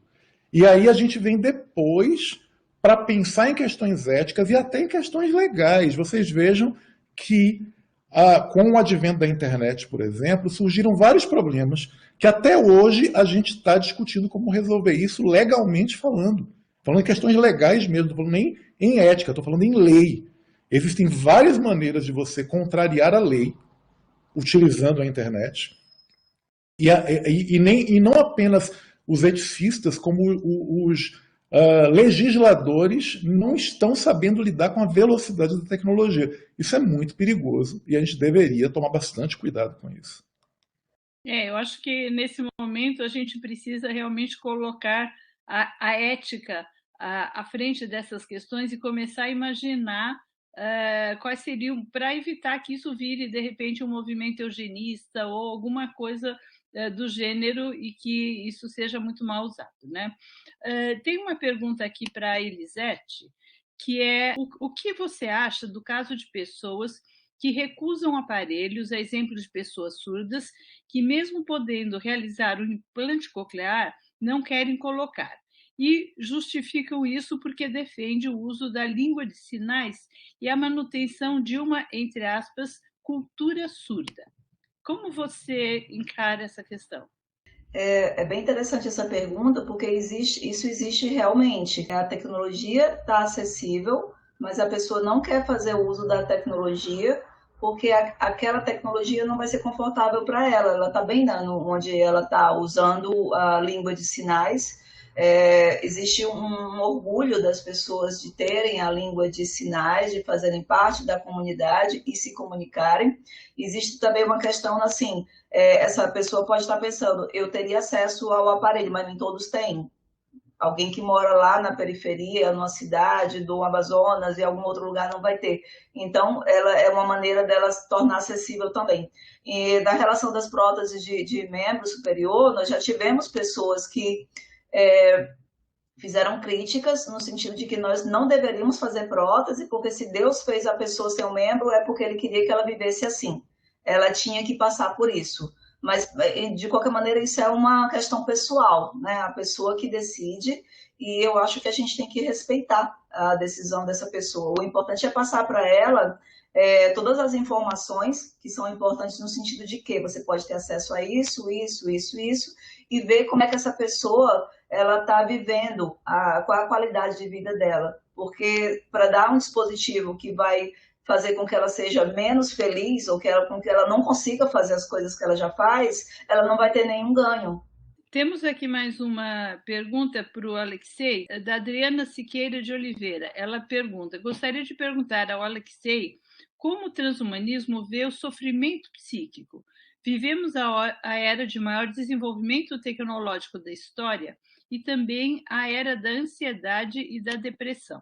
E aí a gente vem depois para pensar em questões éticas e até em questões legais. Vocês vejam que, com o advento da internet, por exemplo, surgiram vários problemas que até hoje a gente está discutindo como resolver isso legalmente falando. Falando em questões legais mesmo, não estou falando nem em ética, estou falando em lei. Existem várias maneiras de você contrariar a lei utilizando a internet. E não apenas os eticistas, como os legisladores não estão sabendo lidar com a velocidade da tecnologia. Isso é muito perigoso e a gente deveria tomar bastante cuidado com isso. Eu acho que nesse momento a gente precisa realmente colocar a ética à frente dessas questões e começar a imaginar quais seriam, para evitar que isso vire, de repente, um movimento eugenista ou alguma coisa do gênero e que isso seja muito mal usado. Né? Tem uma pergunta aqui para a Elisete, que é o que você acha do caso de pessoas que recusam aparelhos, a exemplo de pessoas surdas, que mesmo podendo realizar o implante coclear, não querem colocar. E justificam isso porque defende o uso da língua de sinais e a manutenção de uma, entre aspas, cultura surda. Como você encara essa questão? É bem interessante essa pergunta, porque isso existe realmente. A tecnologia está acessível, mas a pessoa não quer fazer uso da tecnologia porque aquela tecnologia não vai ser confortável para ela. Ela está bem onde ela está usando a língua de sinais. Existe um orgulho das pessoas de terem a língua de sinais, de fazerem parte da comunidade e se comunicarem. Existe também uma questão assim, essa pessoa pode estar pensando, eu teria acesso ao aparelho, mas nem todos têm. Alguém que mora lá na periferia, numa cidade do Amazonas e algum outro lugar não vai ter. Então, ela é uma maneira dela se tornar acessível também. E na relação das próteses de membro superior, nós já tivemos pessoas que fizeram críticas no sentido de que nós não deveríamos fazer prótese, porque se Deus fez a pessoa ser um membro, é porque ele queria que ela vivesse assim. Ela tinha que passar por isso. Mas, de qualquer maneira, isso é uma questão pessoal, né? A pessoa que decide, e eu acho que a gente tem que respeitar a decisão dessa pessoa. O importante é passar para ela todas as informações que são importantes no sentido de que você pode ter acesso a isso, e ver como é que essa pessoa ela está vivendo, qual a qualidade de vida dela. Porque para dar um dispositivo que vai fazer com que ela seja menos feliz ou com que ela não consiga fazer as coisas que ela já faz, ela não vai ter nenhum ganho. Temos aqui mais uma pergunta para o Alexei, da Adriana Siqueira de Oliveira. Ela pergunta: gostaria de perguntar ao Alexei como o transhumanismo vê o sofrimento psíquico. Vivemos a era de maior desenvolvimento tecnológico da história e também a era da ansiedade e da depressão.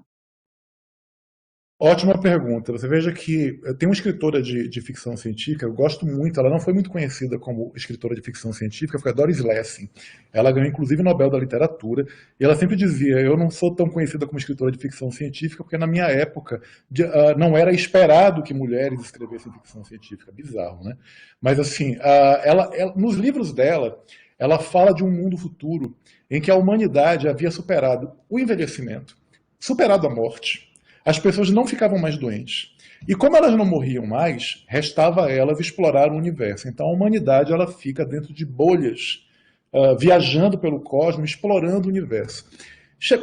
Ótima pergunta. Você veja que tem uma escritora de ficção científica, eu gosto muito, ela não foi muito conhecida como escritora de ficção científica, foi a Doris Lessing. Ela ganhou inclusive o Nobel da Literatura, e ela sempre dizia, eu não sou tão conhecida como escritora de ficção científica, porque na minha época não era esperado que mulheres escrevessem ficção científica. Bizarro, né? Mas assim, nos livros dela, ela fala de um mundo futuro em que a humanidade havia superado o envelhecimento, superado a morte, as pessoas não ficavam mais doentes. E como elas não morriam mais, restava a elas explorar o universo. Então a humanidade ela fica dentro de bolhas, viajando pelo cosmos, explorando o universo.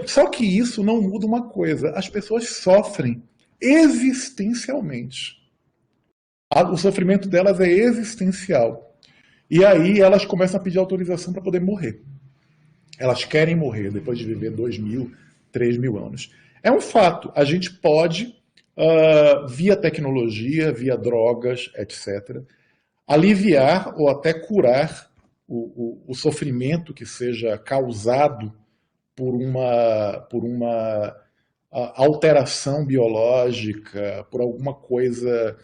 Só que isso não muda uma coisa, as pessoas sofrem existencialmente. O sofrimento delas é existencial. E aí elas começam a pedir autorização para poder morrer. Elas querem morrer depois de viver 2.000, 3.000 anos. É um fato, a gente pode, via tecnologia, via drogas, etc., aliviar ou até curar o sofrimento que seja causado por uma alteração biológica, por alguma coisa,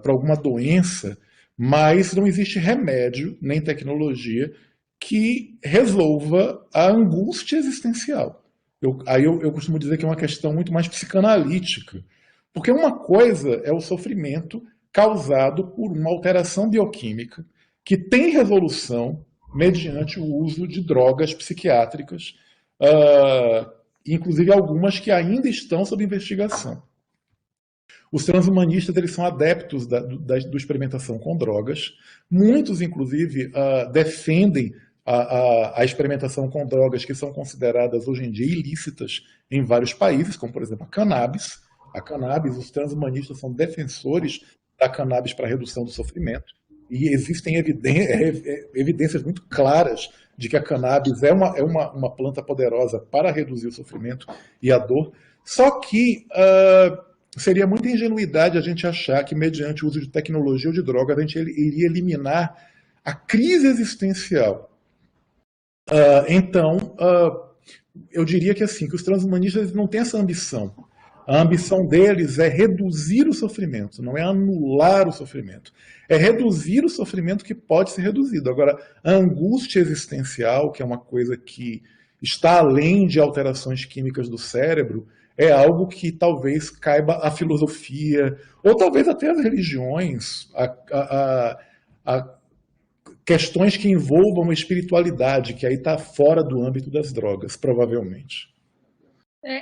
por alguma doença, mas não existe remédio nem tecnologia que resolva a angústia existencial. Eu costumo dizer que é uma questão muito mais psicanalítica, porque uma coisa é o sofrimento causado por uma alteração bioquímica que tem resolução mediante o uso de drogas psiquiátricas, inclusive algumas que ainda estão sob investigação. Os transhumanistas eles são adeptos da experimentação com drogas. Muitos, inclusive, defendem a experimentação com drogas que são consideradas hoje em dia ilícitas em vários países, como, por exemplo, a cannabis. A cannabis, os transhumanistas são defensores da cannabis para redução do sofrimento. E existem evidências muito claras de que a cannabis é uma planta poderosa para reduzir o sofrimento e a dor. Só que seria muita ingenuidade a gente achar que, mediante o uso de tecnologia ou de droga, a gente iria eliminar a crise existencial. Então, eu diria que assim, que os transhumanistas não têm essa ambição. A ambição deles é reduzir o sofrimento, não é anular o sofrimento. É reduzir o sofrimento que pode ser reduzido. Agora, a angústia existencial, que é uma coisa que está além de alterações químicas do cérebro, é algo que talvez caiba à filosofia, ou talvez até às religiões, a questões que envolvam a espiritualidade, que aí está fora do âmbito das drogas, provavelmente.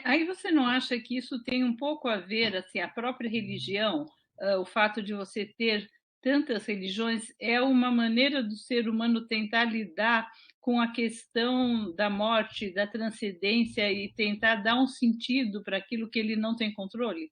Aí você não acha que isso tem um pouco a ver, assim, a própria religião, o fato de você ter tantas religiões, é uma maneira do ser humano tentar lidar com a questão da morte, da transcendência e tentar dar um sentido para aquilo que ele não tem controle?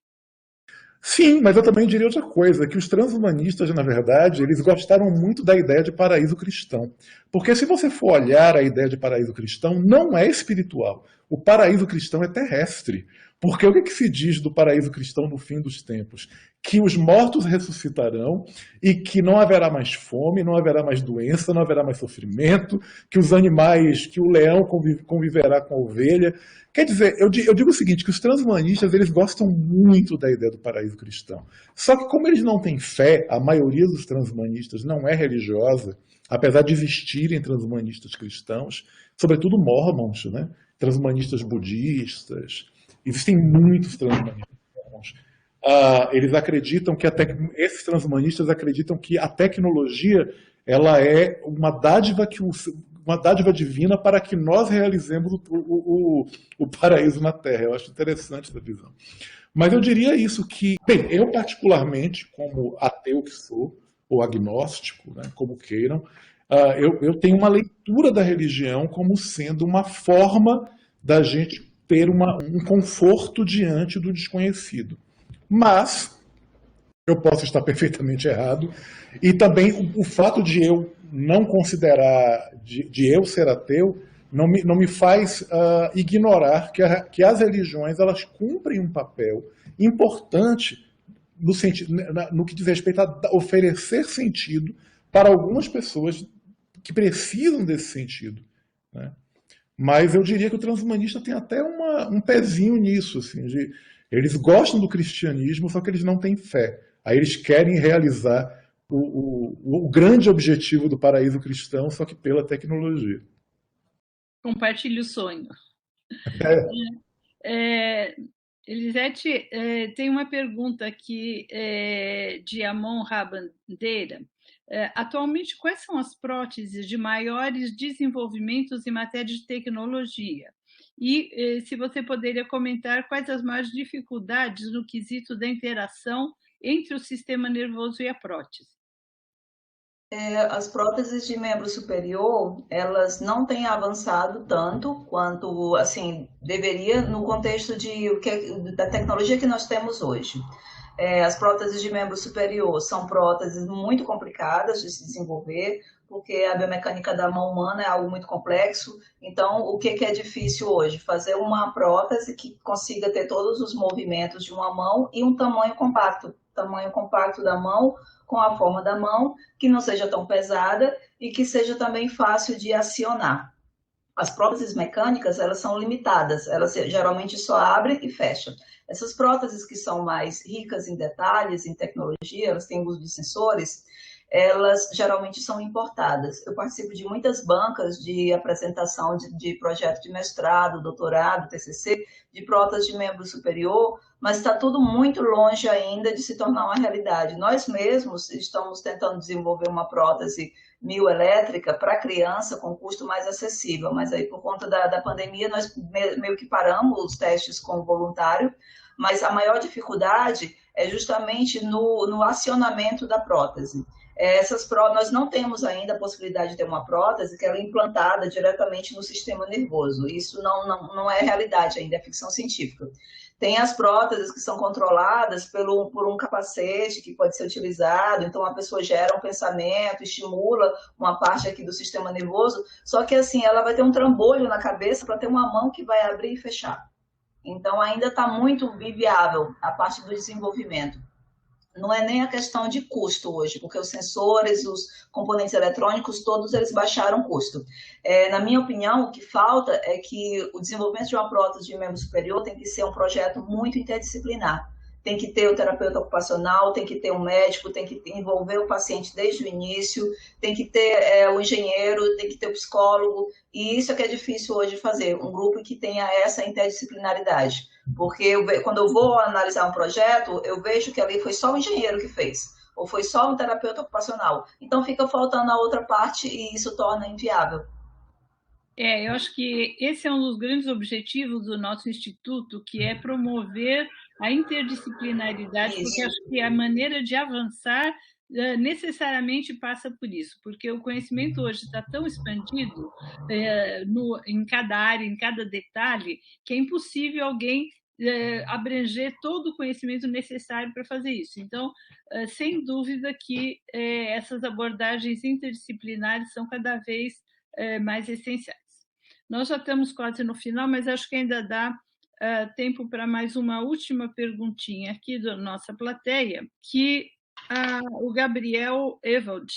Sim, mas eu também diria outra coisa, que os transhumanistas, na verdade, eles gostaram muito da ideia de paraíso cristão. Porque se você for olhar a ideia de paraíso cristão, não é espiritual. O paraíso cristão é terrestre. Porque o que que se diz do paraíso cristão no fim dos tempos? Que os mortos ressuscitarão e que não haverá mais fome, não haverá mais doença, não haverá mais sofrimento, que os animais, que o leão conviverá com a ovelha. Quer dizer, eu digo o seguinte, que os transhumanistas eles gostam muito da ideia do paraíso cristão. Só que como eles não têm fé, a maioria dos transhumanistas não é religiosa, apesar de existirem transhumanistas cristãos, sobretudo mormons, né? Transhumanistas budistas, existem muitos transhumanistas mormons. Eles acreditam que esses transhumanistas acreditam que a tecnologia ela é uma dádiva uma dádiva divina para que nós realizemos o paraíso na Terra. Eu acho interessante essa visão. Mas eu diria isso que, bem, eu particularmente, como ateu que sou, ou agnóstico, né, como queiram, eu tenho uma leitura da religião como sendo uma forma da gente ter um conforto diante do desconhecido. Mas eu posso estar perfeitamente errado. E também o fato de eu não considerar, de eu ser ateu, não me faz ignorar que as religiões elas cumprem um papel importante no que diz respeito a oferecer sentido para algumas pessoas que precisam desse sentido, né? Mas eu diria que o transhumanista tem até um pezinho nisso, assim, eles gostam do cristianismo, só que eles não têm fé. Aí eles querem realizar o grande objetivo do paraíso cristão, só que pela tecnologia. Compartilhe o sonho. Elisete, tem uma pergunta aqui de Amon Rabandeira. Atualmente, quais são as próteses de maiores desenvolvimentos em matéria de tecnologia? E se você poderia comentar quais as maiores dificuldades no quesito da interação entre o sistema nervoso e a prótese? As próteses de membro superior, elas não têm avançado tanto quanto, assim, deveria no contexto da tecnologia que nós temos hoje. As próteses de membro superior são próteses muito complicadas de se desenvolver, porque a biomecânica da mão humana é algo muito complexo. Então, o que é difícil hoje? Fazer uma prótese que consiga ter todos os movimentos de uma mão e um tamanho compacto da mão, com a forma da mão, que não seja tão pesada e que seja também fácil de acionar. As próteses mecânicas, elas são limitadas, elas geralmente só abrem e fecham. Essas próteses que são mais ricas em detalhes, em tecnologia, elas têm uso de sensores, elas geralmente são importadas. Eu participo de muitas bancas de apresentação de projeto de mestrado, doutorado, TCC, de próteses de membro superior, mas está tudo muito longe ainda de se tornar uma realidade. Nós mesmos estamos tentando desenvolver uma prótese mioelétrica para criança com custo mais acessível, mas aí por conta da pandemia nós meio que paramos os testes com o voluntário, mas a maior dificuldade é justamente no acionamento da prótese. Nós não temos ainda a possibilidade de ter uma prótese que ela é implantada diretamente no sistema nervoso. Isso não é realidade ainda, é ficção científica. Tem as próteses que são controladas por um capacete que pode ser utilizado, então a pessoa gera um pensamento, estimula uma parte aqui do sistema nervoso, só que assim, ela vai ter um trambolho na cabeça para ter uma mão que vai abrir e fechar. Então ainda está muito inviável a parte do desenvolvimento. Não é nem a questão de custo hoje, porque os sensores, os componentes eletrônicos, todos eles baixaram o custo. Na minha opinião, o que falta é que o desenvolvimento de uma prótese de membro superior tem que ser um projeto muito interdisciplinar. Tem que ter o terapeuta ocupacional, tem que ter um médico, tem que envolver o paciente desde o início, tem que ter o engenheiro, tem que ter o psicólogo, e isso é que é difícil hoje fazer, um grupo que tenha essa interdisciplinaridade. Porque quando eu vou analisar um projeto, eu vejo que ali foi só o engenheiro que fez, ou foi só um terapeuta ocupacional. Então fica faltando a outra parte e isso torna inviável. Eu acho que esse é um dos grandes objetivos do nosso instituto, que é promover a interdisciplinaridade, porque acho que a maneira de avançar necessariamente passa por isso, porque o conhecimento hoje está tão expandido em cada área, em cada detalhe, que é impossível alguém abranger todo o conhecimento necessário para fazer isso. Então, sem dúvida que essas abordagens interdisciplinares são cada vez mais essenciais. Nós já estamos quase no final, mas acho que ainda dá tempo para mais uma última perguntinha aqui da nossa plateia, que o Gabriel Ewald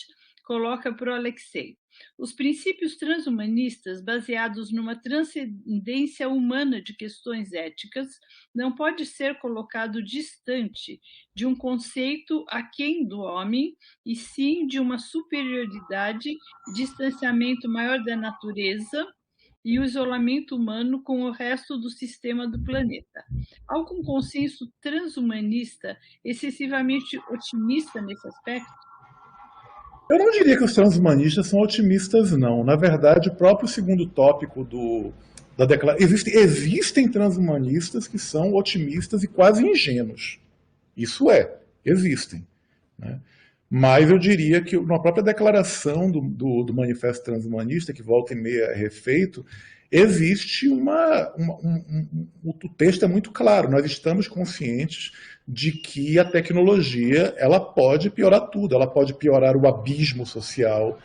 coloca para o Alexei. Os princípios transhumanistas, baseados numa transcendência humana de questões éticas, não pode ser colocado distante de um conceito aquém do homem, e sim de uma superioridade, distanciamento maior da natureza e o isolamento humano com o resto do sistema do planeta. Algum consenso transhumanista excessivamente otimista nesse aspecto? Eu não diria que os transhumanistas são otimistas, não. Na verdade, o próprio segundo tópico da declaração... Existem transhumanistas que são otimistas e quase ingênuos. Isso existem. Né? Mas eu diria que na própria declaração do Manifesto Transhumanista, que volta e meia é refeito, existe o texto é muito claro. Nós estamos conscientes de que a tecnologia ela pode piorar tudo, ela pode piorar o abismo social,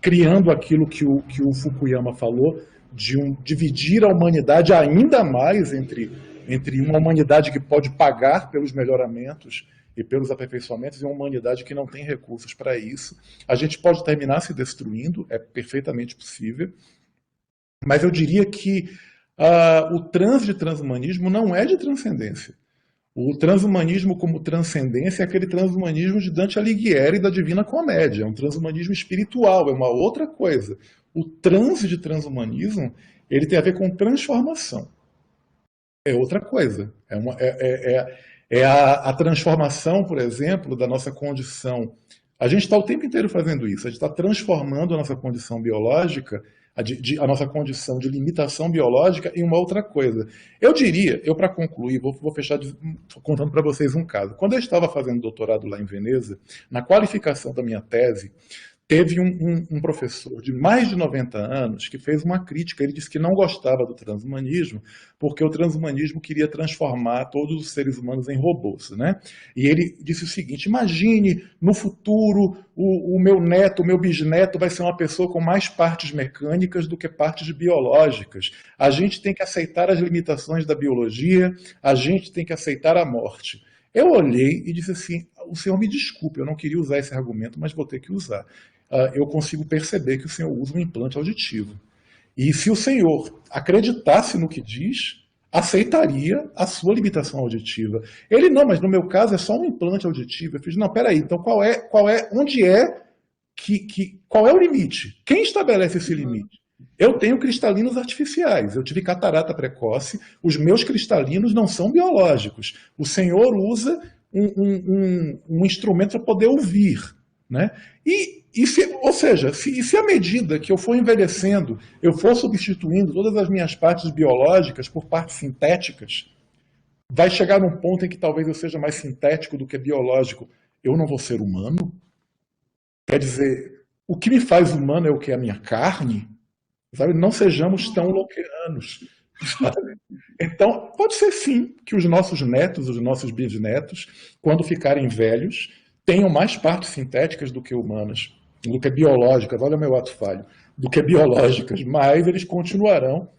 criando aquilo que o Fukuyama falou, de dividir a humanidade ainda mais entre uma humanidade que pode pagar pelos melhoramentos e pelos aperfeiçoamentos e uma humanidade que não tem recursos para isso. A gente pode terminar se destruindo, é perfeitamente possível, mas eu diria que o transe de transhumanismo não é de transcendência. O transhumanismo como transcendência é aquele transhumanismo de Dante Alighieri e da Divina Comédia, é um transhumanismo espiritual, é uma outra coisa. O transe de transhumanismo ele tem a ver com transformação. É outra coisa. A transformação, por exemplo, da nossa condição. A gente está o tempo inteiro fazendo isso. A gente está transformando a nossa condição biológica, a nossa condição de limitação biológica em uma outra coisa. Eu diria, para concluir, vou fechar contando para vocês um caso. Quando eu estava fazendo doutorado lá em Veneza, na qualificação da minha tese, teve um professor de mais de 90 anos que fez uma crítica. Ele disse que não gostava do transhumanismo porque o transhumanismo queria transformar todos os seres humanos em robôs, né? E ele disse o seguinte: imagine no futuro o meu neto, o meu bisneto vai ser uma pessoa com mais partes mecânicas do que partes biológicas. A gente tem que aceitar as limitações da biologia, a gente tem que aceitar a morte. Eu olhei e disse assim: o senhor me desculpe, eu não queria usar esse argumento, mas vou ter que usar. Eu consigo perceber que o senhor usa um implante auditivo. E se o senhor acreditasse no que diz, aceitaria a sua limitação auditiva. Ele, não, mas no meu caso é só um implante auditivo. Eu fiz, não, peraí, então qual é o limite? Quem estabelece esse limite? Eu tenho cristalinos artificiais, eu tive catarata precoce, os meus cristalinos não são biológicos. O senhor usa um instrumento para poder ouvir, né? Se à medida que eu for envelhecendo, eu for substituindo todas as minhas partes biológicas por partes sintéticas, vai chegar num ponto em que talvez eu seja mais sintético do que biológico. Eu não vou ser humano? Quer dizer, o que me faz humano é o que? A minha carne? Sabe? Não sejamos tão loqueanos. Sabe? Então, pode ser sim que os nossos netos, os nossos bisnetos, quando ficarem velhos, tenham mais partes sintéticas do que humanas, do que biológicas, olha o meu ato falho, do que biológicas, mas eles continuarão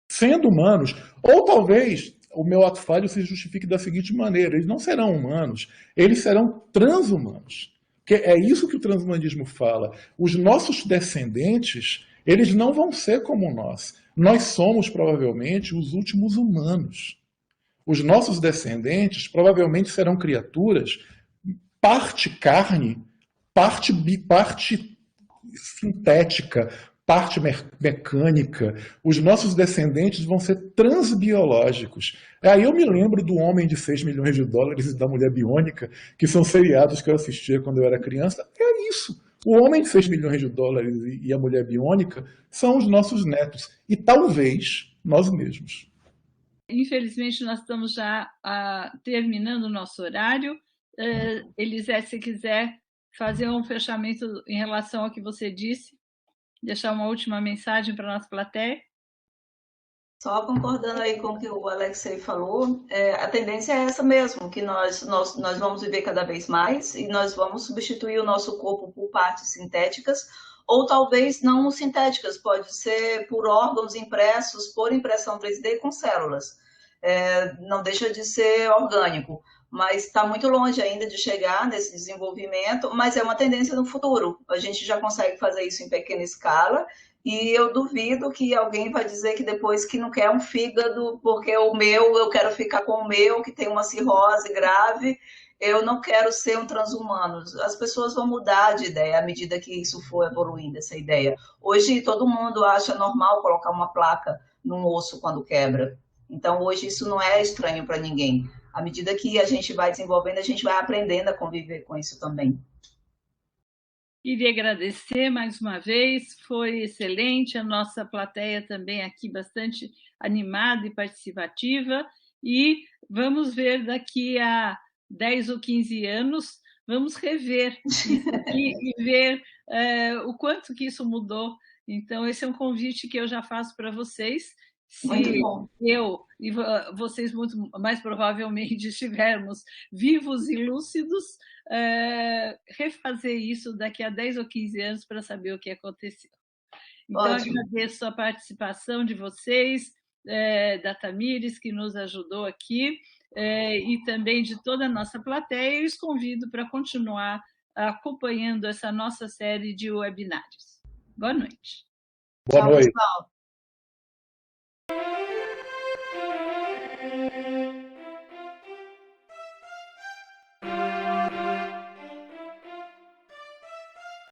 sendo humanos. Ou talvez o meu ato falho se justifique da seguinte maneira: eles não serão humanos, eles serão transhumanos. Que é isso que o transhumanismo fala. Os nossos descendentes, eles não vão ser como nós. Nós somos, provavelmente, os últimos humanos. Os nossos descendentes provavelmente serão criaturas parte carne, parte sintética, parte mecânica. Os nossos descendentes vão ser transbiológicos. Aí eu me lembro do Homem de 6 milhões de dólares e da Mulher Biônica, que são seriados que eu assistia quando eu era criança. É isso. O Homem de 6 milhões de dólares e a Mulher Biônica são os nossos netos. E talvez nós mesmos. Infelizmente, nós estamos já terminando o nosso horário. Elisete, se quiser fazer um fechamento em relação ao que você disse, deixar uma última mensagem para a nossa plateia. Só concordando aí com o que o Alexei falou, a tendência é essa mesmo, que nós vamos viver cada vez mais e nós vamos substituir o nosso corpo por partes sintéticas, ou talvez não sintéticas, pode ser por órgãos impressos, por impressão 3D com células. Não deixa de ser orgânico, mas está muito longe ainda de chegar nesse desenvolvimento, mas é uma tendência no futuro. A gente já consegue fazer isso em pequena escala, e eu duvido que alguém vai dizer que depois que não quer um fígado, porque o meu, eu quero ficar com o meu, que tem uma cirrose grave, eu não quero ser um transhumano. As pessoas vão mudar de ideia à medida que isso for evoluindo, essa ideia. Hoje todo mundo acha normal colocar uma placa num osso quando quebra. Então hoje isso não é estranho para ninguém. À medida que a gente vai desenvolvendo, a gente vai aprendendo a conviver com isso também. Queria agradecer mais uma vez, foi excelente, a nossa plateia também aqui bastante animada e participativa, e vamos ver daqui a 10 ou 15 anos, vamos rever isso aqui e ver o quanto que isso mudou. Então, esse é um convite que eu já faço para vocês. Se eu e vocês muito mais provavelmente estivermos vivos e lúcidos, refazer isso daqui a 10 ou 15 anos para saber o que aconteceu. Então, agradeço a participação de vocês, da Tamires, que nos ajudou aqui, e também de toda a nossa plateia, e os convido para continuar acompanhando essa nossa série de webinários. Boa noite. Boa noite. Tchau, pessoal.